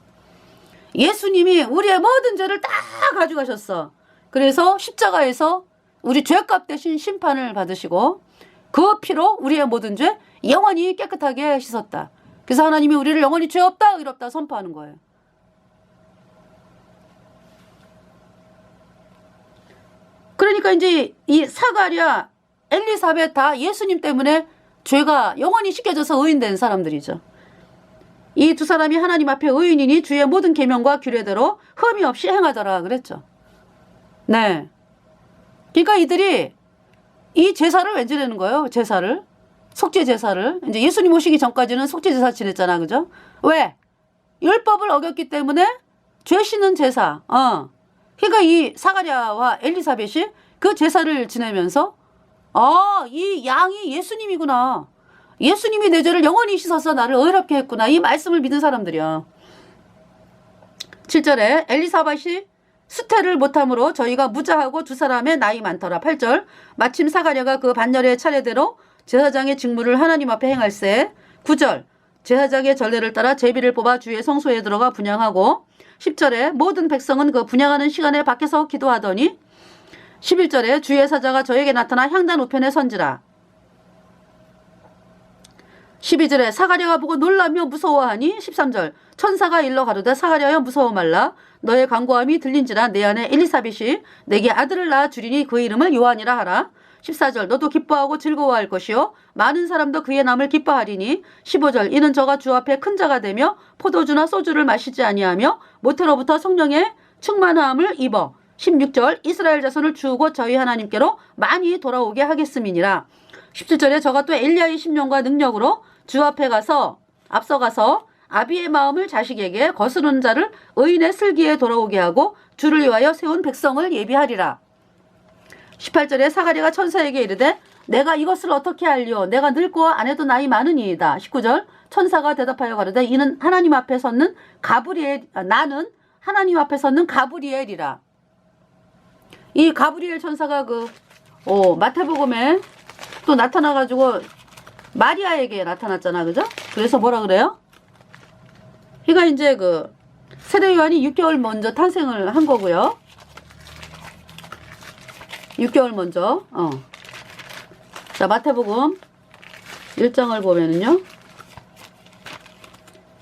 예수님이 우리의 모든 죄를 다 가져가셨어. 그래서 십자가에서 우리 죄값 대신 심판을 받으시고 그 피로 우리의 모든 죄 영원히 깨끗하게 씻었다. 그래서 하나님이 우리를 영원히 죄 없다 의롭다 선포하는 거예요. 그러니까 이제 이 사가랴, 엘리사벳 다 예수님 때문에 죄가 영원히 씻겨져서 의인된 사람들이죠. 이 두 사람이 하나님 앞에 의인이니 주의 모든 계명과 규례대로 흠이 없이 행하더라 그랬죠. 네. 그러니까 이들이 이 제사를 왜 지내는 거예요? 제사를. 속죄 제사를. 이제 예수님 오시기 전까지는 속죄 제사 지냈잖아. 그죠? 왜? 율법을 어겼기 때문에 죄 씻는 제사. 그러니까 이 사가랴와 엘리사벳이 그 제사를 지내면서 이 양이 예수님이구나. 예수님이 내 죄를 영원히 씻어서 나를 의롭게 했구나. 이 말씀을 믿은 사람들이야. 7절에 엘리사벳이 수태를 못함으로 저희가 무자하고 두 사람의 나이 많더라. 8절 마침 사가랴가 그 반열의 차례대로 제사장의 직무를 하나님 앞에 행할세. 9절 제사장의 전례를 따라 제비를 뽑아 주의 성소에 들어가 분향하고 10절에 모든 백성은 그 분향하는 시간에 밖에서 기도하더니 11절에 주의 사자가 저에게 나타나 향단 우편에 선지라. 12절에 사가랴가 보고 놀라며 무서워하니 13절 천사가 일러 가로되 사가랴여 무서워 말라 너의 간구함이 들린지라 내 안에 엘리사벳이 내게 아들을 낳아 주리니 그 이름을 요한이라 하라. 14절 너도 기뻐하고 즐거워할 것이요 많은 사람도 그의 남을 기뻐하리니 15절 이는 저가 주 앞에 큰 자가 되며 포도주나 소주를 마시지 아니하며 모태로부터 성령의 충만함을 입어 16절 이스라엘 자손을 주고 저희 하나님께로 많이 돌아오게 하겠음이니라. 17절에 저가 또 엘리야의 심령과 능력으로 주 앞에 앞서가서 아비의 마음을 자식에게 거스르는 자를 의인의 슬기에 돌아오게 하고 주를 위하여 세운 백성을 예비하리라. 18절에 사가랴가 천사에게 이르되 내가 이것을 어떻게 알리오 내가 늙고 아내도 나이 많으니이다. 19절 천사가 대답하여 가로되 이는 하나님 앞에 섰는 나는 하나님 앞에 섰는 가브리엘이라. 이 가브리엘 천사가 마태복음에 또 나타나가지고 마리아에게 나타났잖아. 그죠? 그래서 뭐라 그래요? 그러니까 이제 그 세례 요한이 6개월 먼저 탄생을 한 거고요. 6개월 먼저. 자, 마태복음 1장을 보면은요.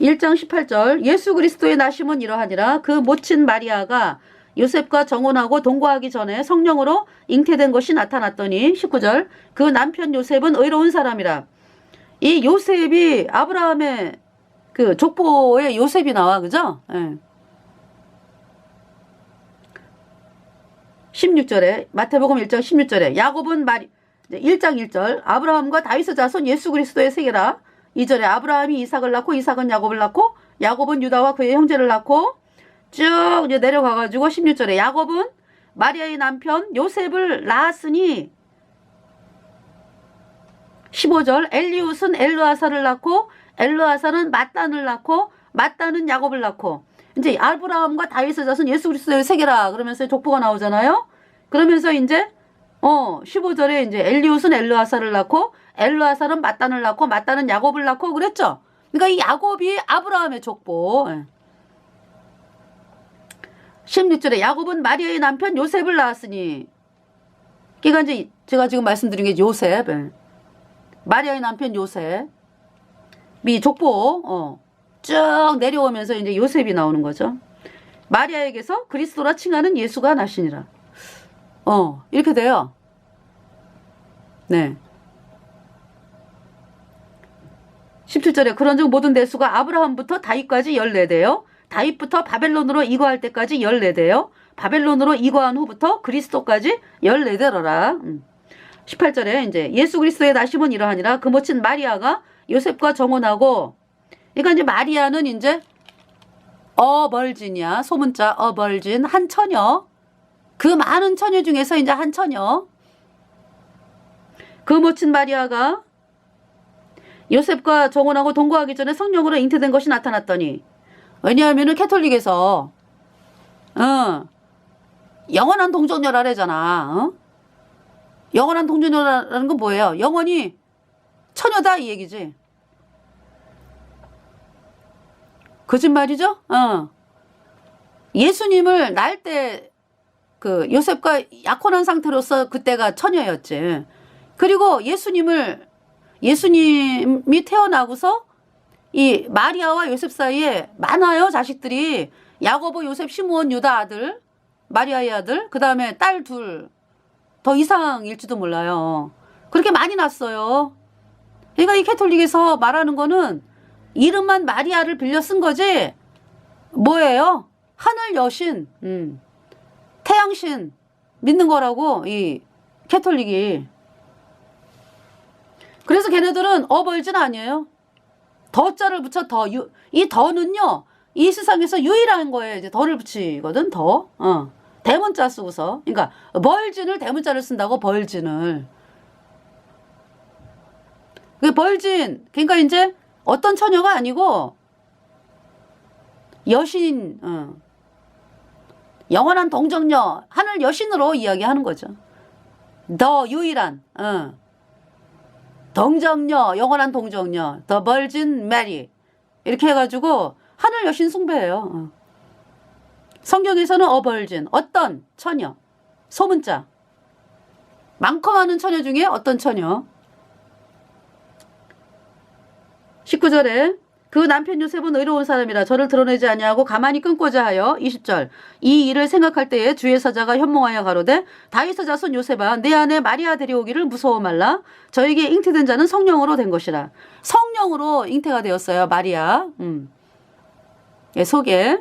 1장 18절 예수 그리스도의 나심은 이러하니라. 그 모친 마리아가 요셉과 정혼하고 동거하기 전에 성령으로 잉태된 것이 나타났더니 19절 그 남편 요셉은 의로운 사람이라. 이 요셉이 아브라함의 그 족보에 요셉이 나와, 그죠? 예. 16절에 마태복음 1장 16절에 야곱은 1장 1절 아브라함과 다윗의 자손 예수 그리스도의 세계라. 2절에 아브라함이 이삭을 낳고 이삭은 야곱을 낳고 야곱은 유다와 그의 형제를 낳고 쭉 이제 내려가가지고 16절에 야곱은 마리아의 남편 요셉을 낳았으니 15절 엘리웃은 엘르아사를 낳고 엘르아사는 mat단을 낳고 mat단은 야곱을 낳고 이제 아브라함과 다윗의 자손 예수 그리스도의 세계라 그러면서 족보가 나오잖아요. 그러면서 이제 15절에 이제 엘리웃은 엘르아사를 낳고 엘르아사는 mat단을 낳고 mat단은 야곱을 낳고 그랬죠. 그러니까 이 야곱이 아브라함의 족보. 16절에 야곱은 마리아의 남편 요셉을 낳았으니 그러니까 이제 제가 지금 말씀드린 게 요셉. 마리아의 남편 요셉. 이 족보 쭉 내려오면서 이제 요셉이 나오는 거죠. 마리아에게서 그리스도라 칭하는 예수가 나시니라. 이렇게 돼요. 네. 17절에 그런즉 모든 대수가 아브라함부터 다윗까지 14대요. 다윗부터 바벨론으로 이거할 때까지 14대요. 바벨론으로 이거한 후부터 그리스도까지 14대로라. 18절에 이제 예수 그리스도의 나심은 이러하니라. 그 모친 마리아가 요셉과 정혼하고 그러니까 이제 마리아는 이제 어벌진이야. 소문자 어벌진 한 처녀. 그 많은 처녀 중에서 이제 한 처녀. 그 모친 마리아가 요셉과 정혼하고 동거하기 전에 성령으로 잉태된 것이 나타났더니 왜냐하면은 캐톨릭에서 영원한 동정녀라잖아. 영원한 동정녀라는 건 뭐예요? 영원히 처녀다 이 얘기지. 거짓말이죠? 예수님을 낳을 때 그 요셉과 약혼한 상태로서 그때가 처녀였지. 그리고 예수님이 태어나고서 이 마리아와 요셉 사이에 많아요 자식들이. 야고보 요셉 시므온 유다 아들 마리아의 아들 그 다음에 딸 둘 더 이상일지도 몰라요. 그렇게 많이 낳았어요. 그러니까 이 캐톨릭에서 말하는 거는 이름만 마리아를 빌려 쓴 거지 뭐예요? 하늘 여신 태양신 믿는 거라고 이 캐톨릭이. 그래서 걔네들은 어벌진 아니에요. 더자를 붙여 더. 이 더는요 이 세상에서 유일한 거예요. 이제 더를 붙이거든. 더. 대문자 쓰고서. 그러니까 벌진을 대문자를 쓴다고 벌진을. 그 벌진 그러니까 이제 어떤 처녀가 아니고 여신 영원한 동정녀 하늘 여신으로 이야기하는 거죠. 더 유일한 동정녀 영원한 동정녀 더 벌진 메리 이렇게 해가지고 하늘 여신 숭배해요. 성경에서는 어벌진 어떤 처녀 소문자 많고 많은 처녀 중에 어떤 처녀. 19절에 그 남편 요셉은 의로운 사람이라 저를 드러내지 아니하고 가만히 끊고자 하여 20절 이 일을 생각할 때에 주의 사자가 현몽하여 가로되 다윗의 자손 요셉아 내 아내 마리아 데려오기를 무서워 말라. 저에게 잉태된 자는 성령으로 된 것이라. 성령으로 잉태가 되었어요 마리아. 소개.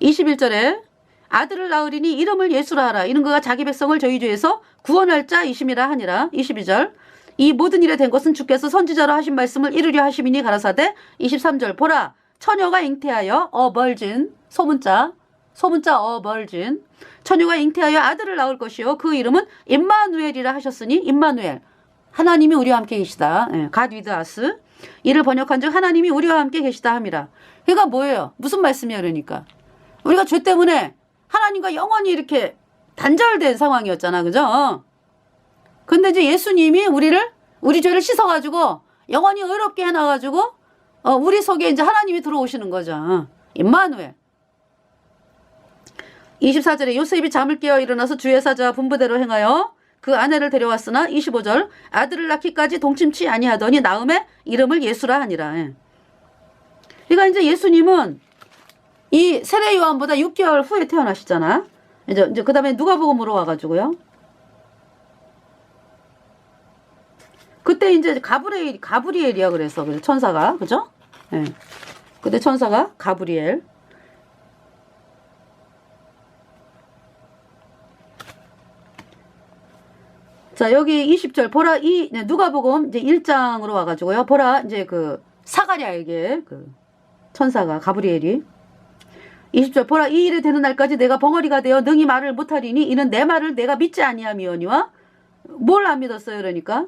21절에 아들을 낳으리니 이름을 예수라 하라. 이는 그가 자기 백성을 저희 죄에서 구원할 자이심이라 하니라. 22절 이 모든 일에 된 것은 주께서 선지자로 하신 말씀을 이루려 하심이니 가라사대. 23절 보라 처녀가 잉태하여 어벌진 소문자 어벌진 처녀가 잉태하여 아들을 낳을 것이요 그 이름은 임마누엘이라 하셨으니 임마누엘 하나님이 우리와 함께 계시다. God with us. 이를 번역한즉 하나님이 우리와 함께 계시다 함이라. 그러니까 뭐예요? 무슨 말씀이야 그러니까 우리가 죄 때문에 하나님과 영원히 이렇게 단절된 상황이었잖아. 그죠? 근데 이제 예수님이 우리 죄를 씻어가지고 영원히 의롭게 해놔가지고 우리 속에 이제 하나님이 들어오시는 거죠. 임마누엘. 24절에 요셉이 잠을 깨어 일어나서 주의 사자와 분부대로 행하여 그 아내를 데려왔으나 25절 아들을 낳기까지 동침치 아니하더니 나음의 이름을 예수라 하니라. 그러니까 이제 예수님은 이 세례 요한보다 6개월 후에 태어나시잖아. 이제 그 다음에 누가복음으로 와가지고요. 그때 이제 가브리엘이야 그래서 천사가 그죠? 예. 그때 천사가 가브리엘. 자, 여기 20절 보라 누가복음 이제 1장으로 와가지고요. 보라 이제 그 사가랴에게 그 천사가 가브리엘이 20절 보라 이 일에 되는 날까지 내가 벙어리가 되어 능히 말을 못하리니 이는 내 말을 내가 믿지 아니함이오니와 뭘 안 믿었어요 그러니까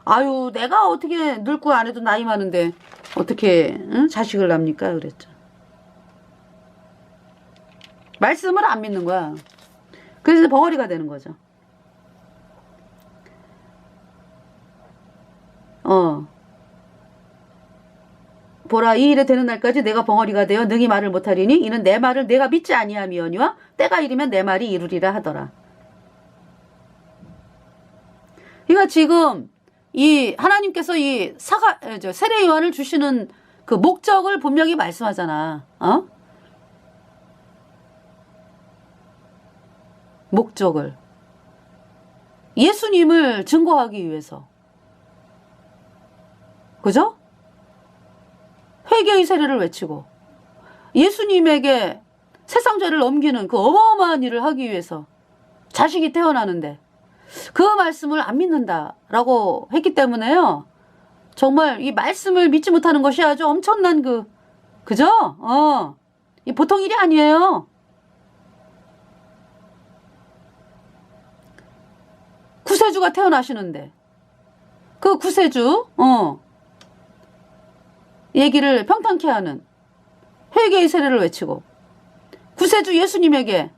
아유 내가 어떻게 늙고 안 해도 나이 많은데 어떻게 응? 자식을 낳습니까 그랬죠. 말씀을 안 믿는 거야. 그래서 벙어리가 되는 거죠. 보라 이 일에 되는 날까지 내가 벙어리가 되어 능히 말을 못하리니 이는 내 말을 내가 믿지 아니함이오니와 때가 이르면 내 말이 이루리라 하더라. 그러니까 지금 이 하나님께서 이 세례 요한을 주시는 그 목적을 분명히 말씀하잖아. 목적을 예수님을 증거하기 위해서. 그죠? 회개의 세례를 외치고 예수님에게 세상 죄를 넘기는 그 어마어마한 일을 하기 위해서 자식이 태어나는데 그 말씀을 안 믿는다라고 했기 때문에요. 정말 이 말씀을 믿지 못하는 것이 아주 엄청난 그죠? 이 보통 일이 아니에요. 구세주가 태어나시는데 그 구세주 얘기를 평탄케 하는 회개의 세례를 외치고 구세주 예수님에게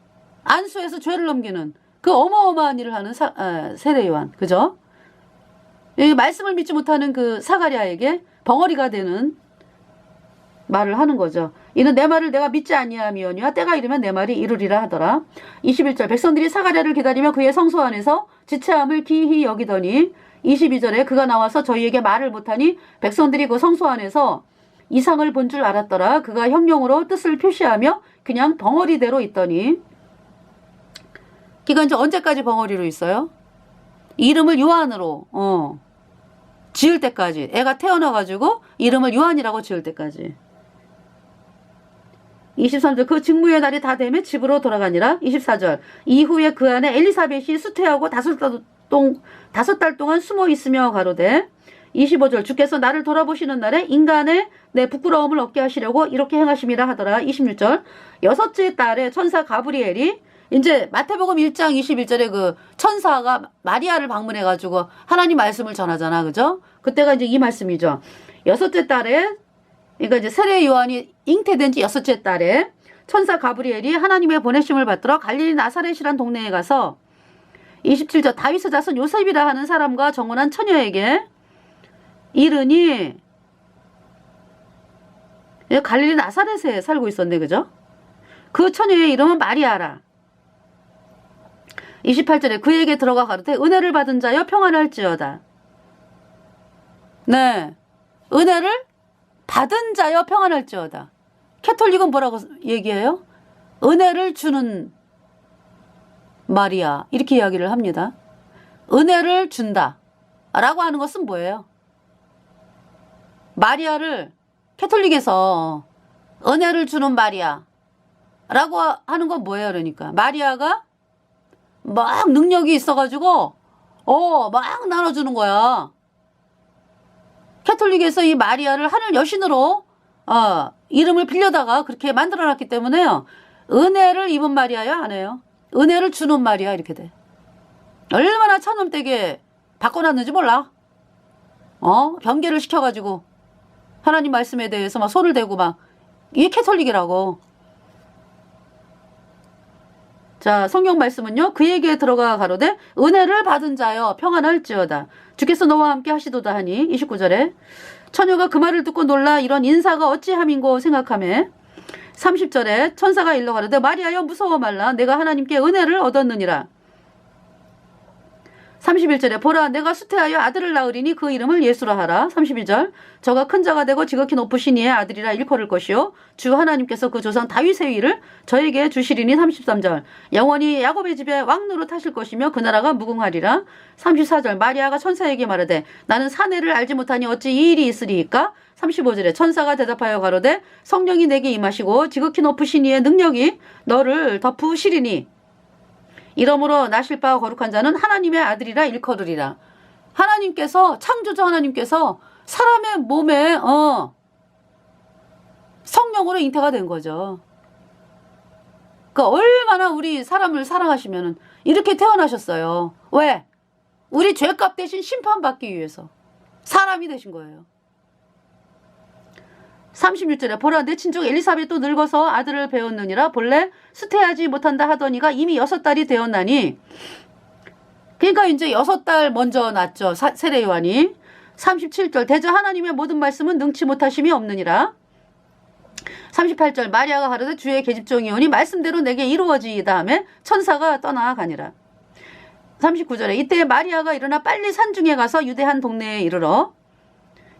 안수해서 죄를 넘기는 그 어마어마한 일을 하는 세례 요한 그죠? 이 말씀을 믿지 못하는 그 사가랴에게 벙어리가 되는 말을 하는 거죠. 이는 내 말을 내가 믿지 아니함이오니와 때가 이르면 내 말이 이루리라 하더라. 21절 백성들이 사가랴를 기다리며 그의 성소 안에서 지체함을 기이히 여기더니 22절에 그가 나와서 저희에게 말을 못하니 백성들이 그 성소 안에서 이상을 본 줄 알았더라. 그가 형용으로 뜻을 표시하며 그냥 벙어리대로 있더니 그러니까 이제 언제까지 벙어리로 있어요? 이름을 요한으로 지을 때까지 애가 태어나가지고 이름을 요한이라고 지을 때까지 23절 그 직무의 날이 다 되면 집으로 돌아가니라. 24절 이후에 그 안에 엘리사벳이 수태하고 5달 동안 숨어 있으며 가로되 25절 주께서 나를 돌아보시는 날에 인간의 내 부끄러움을 얻게 하시려고 이렇게 행하심이라 하더라. 26절 여섯째 달에 천사 가브리엘이 이제 마태복음 1장 21절에 그 천사가 마리아를 방문해가지고 하나님 말씀을 전하잖아. 그죠? 그때가 이제 이 말씀이죠. 여섯째 달에 그러니까 이제 세례 요한이 잉태된 지 여섯째 달에 천사 가브리엘이 하나님의 보내심을 받들어 갈릴리 나사렛이란 동네에 가서 27절 다윗의 자손 요셉이라 하는 사람과 정혼한 처녀에게 이르니 갈릴리 나사렛에 살고 있었네. 그죠? 그 처녀의 이름은 마리아라. 28절에 그에게 들어가 가로되 은혜를 받은 자여 평안할지어다. 네, 은혜를 받은 자여 평안할지어다. 캐톨릭은 뭐라고 얘기해요? 은혜를 주는 마리아 이렇게 이야기를 합니다. 은혜를 준다 라고 하는 것은 뭐예요? 마리아를 캐톨릭에서 은혜를 주는 마리아 라고 하는 건 뭐예요? 그러니까 마리아가 막 능력이 있어가지고 막 나눠주는 거야. 캐톨릭에서 이 마리아를 하늘 여신으로 이름을 빌려다가 그렇게 만들어놨기 때문에요. 은혜를 입은 마리아야 안 해요. 은혜를 주는 마리아 이렇게 돼. 얼마나 찬음되게 바꿔놨는지 몰라. 변개를 시켜가지고 하나님 말씀에 대해서 막 손을 대고 막 이게 캐톨릭이라고. 자, 성경 말씀은요. 그에게 들어가 가로되 은혜를 받은 자여 평안할지어다. 주께서 너와 함께 하시도다 하니 29절에 처녀가 그 말을 듣고 놀라 이런 인사가 어찌함인고 생각하매 30절에 천사가 일러 가로되 마리아여 무서워 말라 내가 하나님께 은혜를 얻었느니라. 31절에 보라 내가 수태하여 아들을 낳으리니 그 이름을 예수라 하라. 32절 저가 큰 자가 되고 지극히 높으신 이의 아들이라 일컬을 것이요 주 하나님께서 그 조상 다윗의 위를 저에게 주시리니. 33절 영원히 야곱의 집에 왕노릇 하실 것이며 그 나라가 무궁하리라. 34절 마리아가 천사에게 말하되 나는 사내를 알지 못하니 어찌 이 일이 있으리이까. 35절에 천사가 대답하여 가로되 성령이 내게 임하시고 지극히 높으신 이의 능력이 너를 덮으시리니 이러므로 나실 바가 거룩한 자는 하나님의 아들이라 일컬으리라. 하나님께서 창조주 하나님께서 사람의 몸에 성령으로 잉태가 된 거죠. 그러니까 얼마나 우리 사람을 사랑하시면은 이렇게 태어나셨어요. 왜? 우리 죄값 대신 심판받기 위해서 사람이 되신 거예요. 36절에 보라 내 친족 엘리사벳도 늙어서 아들을 배웠느니라. 본래 수태하지 못한다 하더니가 이미 6달이 되었나니. 그러니까 이제 6달 먼저 낳았죠. 세례 요한이. 37절 대저 하나님의 모든 말씀은 능치 못하심이 없느니라. 38절 마리아가 가로되 주의 계집종이오니 말씀대로 내게 이루어지이다 하며 천사가 떠나가니라. 39절에 이때 마리아가 일어나 빨리 산중에 가서 유대 한 동네에 이르러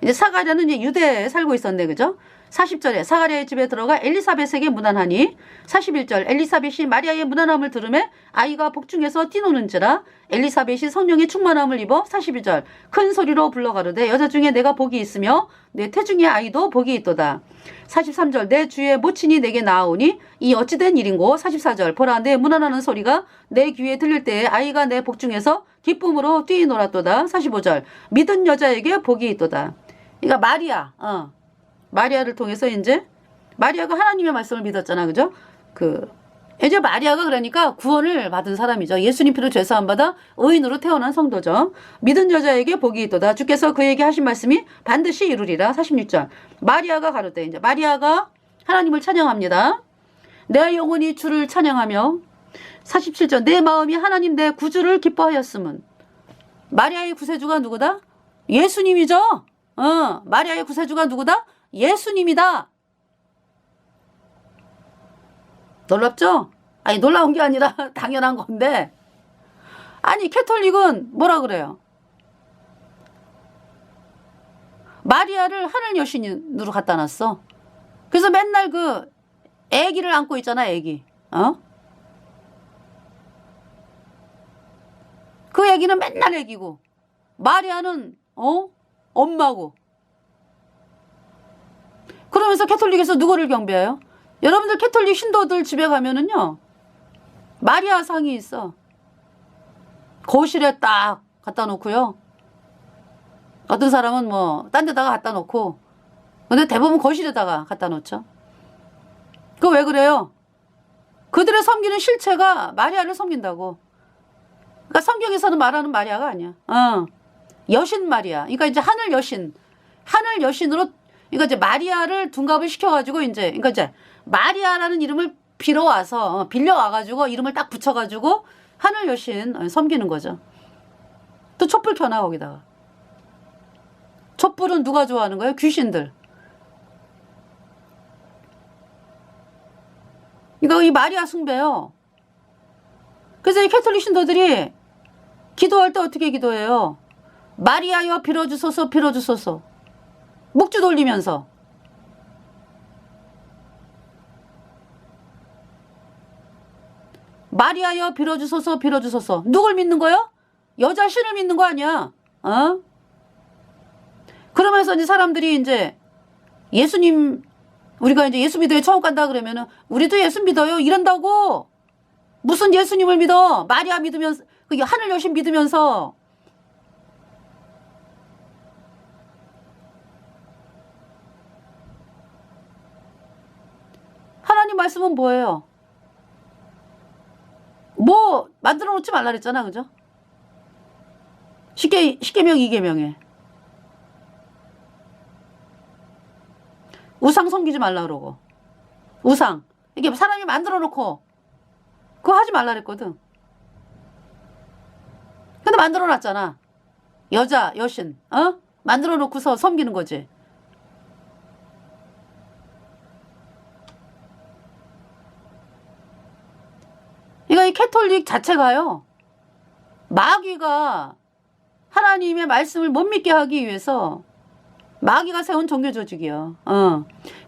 이제 사가랴는 이제 유대에 살고 있었네, 그죠? 40절에 사가랴의 집에 들어가 엘리사벳에게 문안하니. 41절 엘리사벳이 마리아의 문안함을 들으매 아이가 복중에서 뛰노는지라. 엘리사벳이 성령의 충만함을 입어. 42절 큰 소리로 불러가로되 여자 중에 내가 복이 있으며 내 태중의 아이도 복이 있도다. 43절 내 주의 모친이 내게 나아오니 이 어찌된 일인고. 44절 보라 내 문안하는 소리가 내 귀에 들릴 때에 아이가 내 복중에서 기쁨으로 뛰놀았도다. 45절 믿은 여자에게 복이 있도다. 그러니까 마리아를 통해서 이제 마리아가 하나님의 말씀을 믿었잖아, 그죠? 이제 마리아가 그러니까 구원을 받은 사람이죠. 예수님 피로 죄 사함 받아 의인으로 태어난 성도죠. 믿은 여자에게 복이 있도다. 주께서 그에게 하신 말씀이 반드시 이루리라. 46절 마리아가 가로되 이제 마리아가 하나님을 찬양합니다. 내 영혼이 주를 찬양하며. 47절 내 마음이 하나님 내 구주를 기뻐하였음은. 마리아의 구세주가 누구다? 예수님이죠. 마리아의 구세주가 누구다? 예수님이다. 놀랍죠? 아니 놀라운 게 아니라 당연한 건데. 아니 캐톨릭은 뭐라 그래요? 마리아를 하늘 여신으로 갖다 놨어. 그래서 맨날 그 애기를 안고 있잖아, 애기. 그 애기는 맨날 애기고 마리아는 엄마고. 그러면서 캐톨릭에서 누구를 경배해요? 여러분들 캐톨릭 신도들 집에 가면은요 마리아 상이 있어. 거실에 딱 갖다 놓고요. 어떤 사람은 뭐 딴 데다가 갖다 놓고, 근데 대부분 거실에다가 갖다 놓죠. 그거 왜 그래요? 그들의 섬기는 실체가 마리아를 섬긴다고. 그러니까 성경에서는 말하는 마리아가 아니야. 여신 마리아. 그러니까 이제 하늘 여신으로, 그러니까 이제 마리아를 둔갑을 시켜가지고 그러니까 이제 마리아라는 이름을 빌려와가지고 이름을 딱 붙여가지고 하늘 여신 섬기는 거죠. 또 촛불 켜놔 거기다가. 촛불은 누가 좋아하는 거예요? 귀신들. 이거 이 마리아 숭배요. 그래서 이 캐톨릭 신도들이 기도할 때 어떻게 기도해요? 마리아여 빌어주소서 빌어주소서. 묵주 돌리면서. 마리아여 빌어주소서 빌어주소서. 누굴 믿는 거요? 여자 신을 믿는 거 아니야. 그러면서 이제 사람들이 이제 예수님, 우리가 이제 예수 믿어요 처음 간다 그러면은 우리도 예수 믿어요 이런다고. 무슨 예수님을 믿어? 마리아 믿으면서, 하늘 여신 믿으면서. 하나님 말씀은 뭐예요? 뭐 만들어 놓지 말라 그랬잖아, 그죠? 십계명 2계명에 우상 섬기지 말라 그러고. 우상 이게 사람이 만들어 놓고 그거 하지 말라 그랬거든. 근데 만들어 놨잖아. 여자 여신 만들어 놓고서 섬기는 거지. 그러니까 이 캐톨릭 자체가요, 마귀가 하나님의 말씀을 못 믿게 하기 위해서 마귀가 세운 종교 조직이요.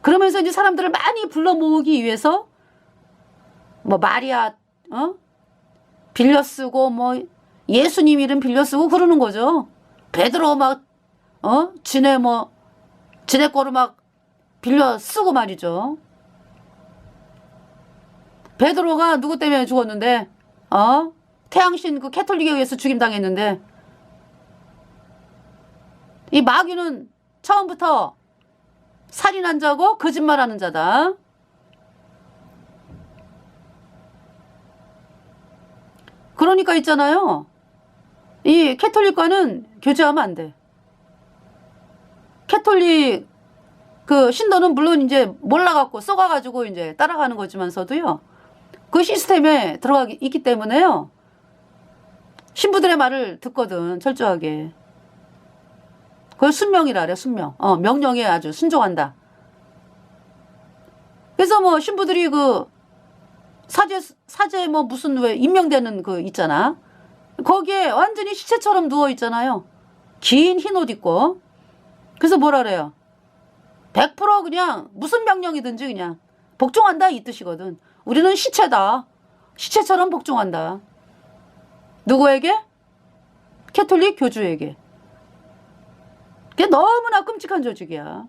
그러면서 이제 사람들을 많이 불러 모으기 위해서 뭐 마리아 빌려 쓰고 뭐 예수님 이름 빌려 쓰고 그러는 거죠. 베드로 막 지네 거로 막 빌려 쓰고 말이죠. 베드로가 누구 때문에 죽었는데? 태양신 그 캐톨릭에 의해서 죽임당했는데, 이 마귀는 처음부터 살인한 자고 거짓말하는 자다. 그러니까 있잖아요, 이 캐톨릭과는 교제하면 안 돼. 캐톨릭 그 신도는 물론 이제 몰라갖고 썩어가지고 이제 따라가는 거지만서도요, 그 시스템에 들어가 있기 때문에요, 신부들의 말을 듣거든, 철저하게. 그걸 순명이라 그래, 순명. 명령에 아주 순종한다. 그래서 뭐 신부들이 그 사제 뭐 무슨 왜 임명되는 그 있잖아. 거기에 완전히 시체처럼 누워 있잖아요. 긴 흰 옷 입고. 그래서 뭐라 그래요? 100% 그냥 무슨 명령이든지 그냥 복종한다 이 뜻이거든. 우리는 시체다. 시체처럼 복종한다. 누구에게? 캐톨릭 교주에게. 그게 너무나 끔찍한 조직이야.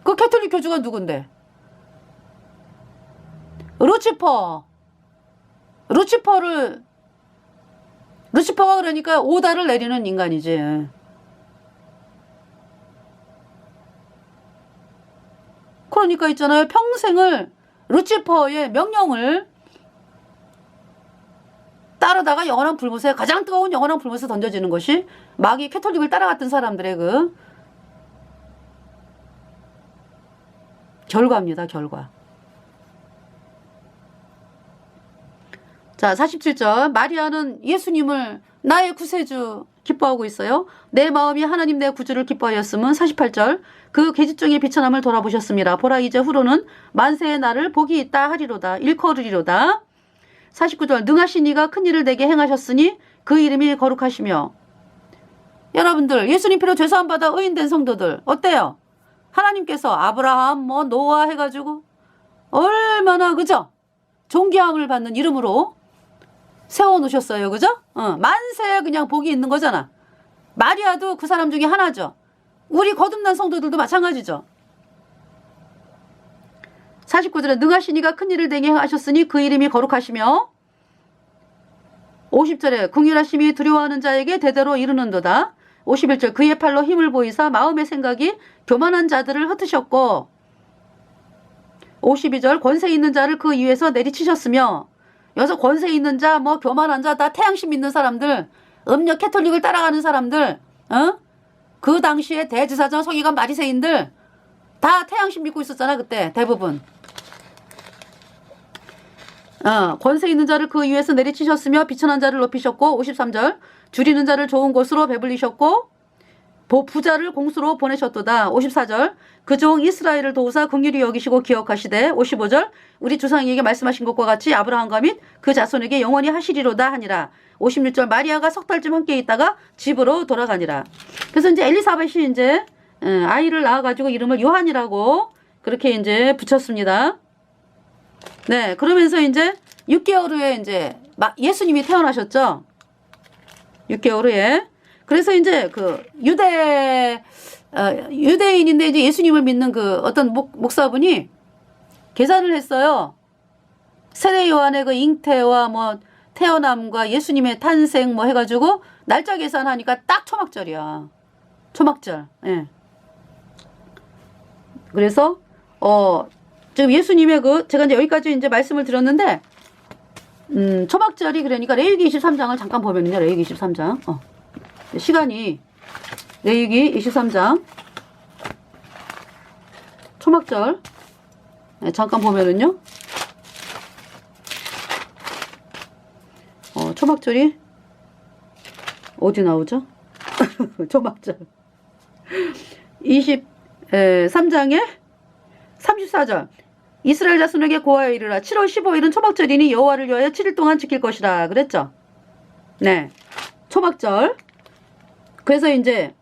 그 캐톨릭 교주가 누군데? 루치퍼가 그러니까 오다를 내리는 인간이지. 그러니까 있잖아요, 평생을 루치퍼의 명령을 따르다가 영원한 불못에, 가장 뜨거운 영원한 불못에 던져지는 것이 마귀 캐톨릭을 따라갔던 사람들의 그 결과입니다. 결과. 자, 47절. 마리아는 예수님을 나의 구세주 기뻐하고 있어요. 내 마음이 하나님 내 구주를 기뻐하였음은. 48절. 그 계집종의 비천함을 돌아보셨습니다. 보라, 이제 후로는 만세의 날을 복이 있다 하리로다. 일컬으리로다. 49절. 능하신 이가 큰 일을 내게 행하셨으니 그 이름이 거룩하시며. 여러분들, 예수님 피로 죄사함 받아 의인된 성도들 어때요? 하나님께서 아브라함 뭐 노아 해가지고 얼마나 그죠? 존귀함을 받는 이름으로 세워놓으셨어요. 그죠? 만세에 그냥 복이 있는 거잖아. 마리아도 그 사람 중에 하나죠. 우리 거듭난 성도들도 마찬가지죠. 49절에 능하신 이가 큰 일을 내게 하셨으니 그 이름이 거룩하시며. 50절에 긍휼하심이 두려워하는 자에게 대대로 이르는도다. 51절 그의 팔로 힘을 보이사 마음의 생각이 교만한 자들을 흩으셨고. 52절 권세 있는 자를 그 위에서 내리치셨으며. 여기서 권세 있는 자, 뭐 교만한 자, 다 태양신 믿는 사람들, 음력 캐톨릭을 따라가는 사람들, 그 당시에 대제사장 서기관 바리새인들 다 태양신 믿고 있었잖아. 그때 대부분. 권세 있는 자를 그 위에서 내리치셨으며 비천한 자를 높이셨고. 53절 줄이는 자를 좋은 곳으로 배불리셨고 부자를 공수로 보내셨도다. 54절 그 종 이스라엘을 도우사 긍휼히 여기시고 기억하시되. 55절 우리 조상에게 말씀하신 것과 같이 아브라함과 및 그 자손에게 영원히 하시리로다 하니라. 56절 마리아가 석 달쯤 함께 있다가 집으로 돌아가니라. 그래서 이제 엘리사벳이 이제 아이를 낳아가지고 이름을 요한이라고 그렇게 이제 붙였습니다. 네, 그러면서 이제 6개월 후에 이제 예수님이 태어나셨죠. 6개월 후에. 그래서 이제 그 유대인인데 이제 예수님을 믿는 그 어떤 목사분이 계산을 했어요. 세례 요한의 그 잉태와 뭐 태어남과 예수님의 탄생 뭐 해가지고 날짜 계산하니까 딱 초막절이야. 초막절. 예. 그래서 지금 예수님의 제가 이제 여기까지 이제 말씀을 드렸는데, 초막절이 그러니까 레위기 23장을 잠깐 보면요. 레위기 23장. 시간이 레위기 23장 초막절 잠깐 보면은요. 초막절이 어디 나오죠? 초막절 23장에 34절. 이스라엘 자손에게 고하여 이르라. 7월 15일은 초막절이니 여호와를 위하여 7일 동안 지킬 것이라. 그랬죠? 네. 초막절. 그래서 이제,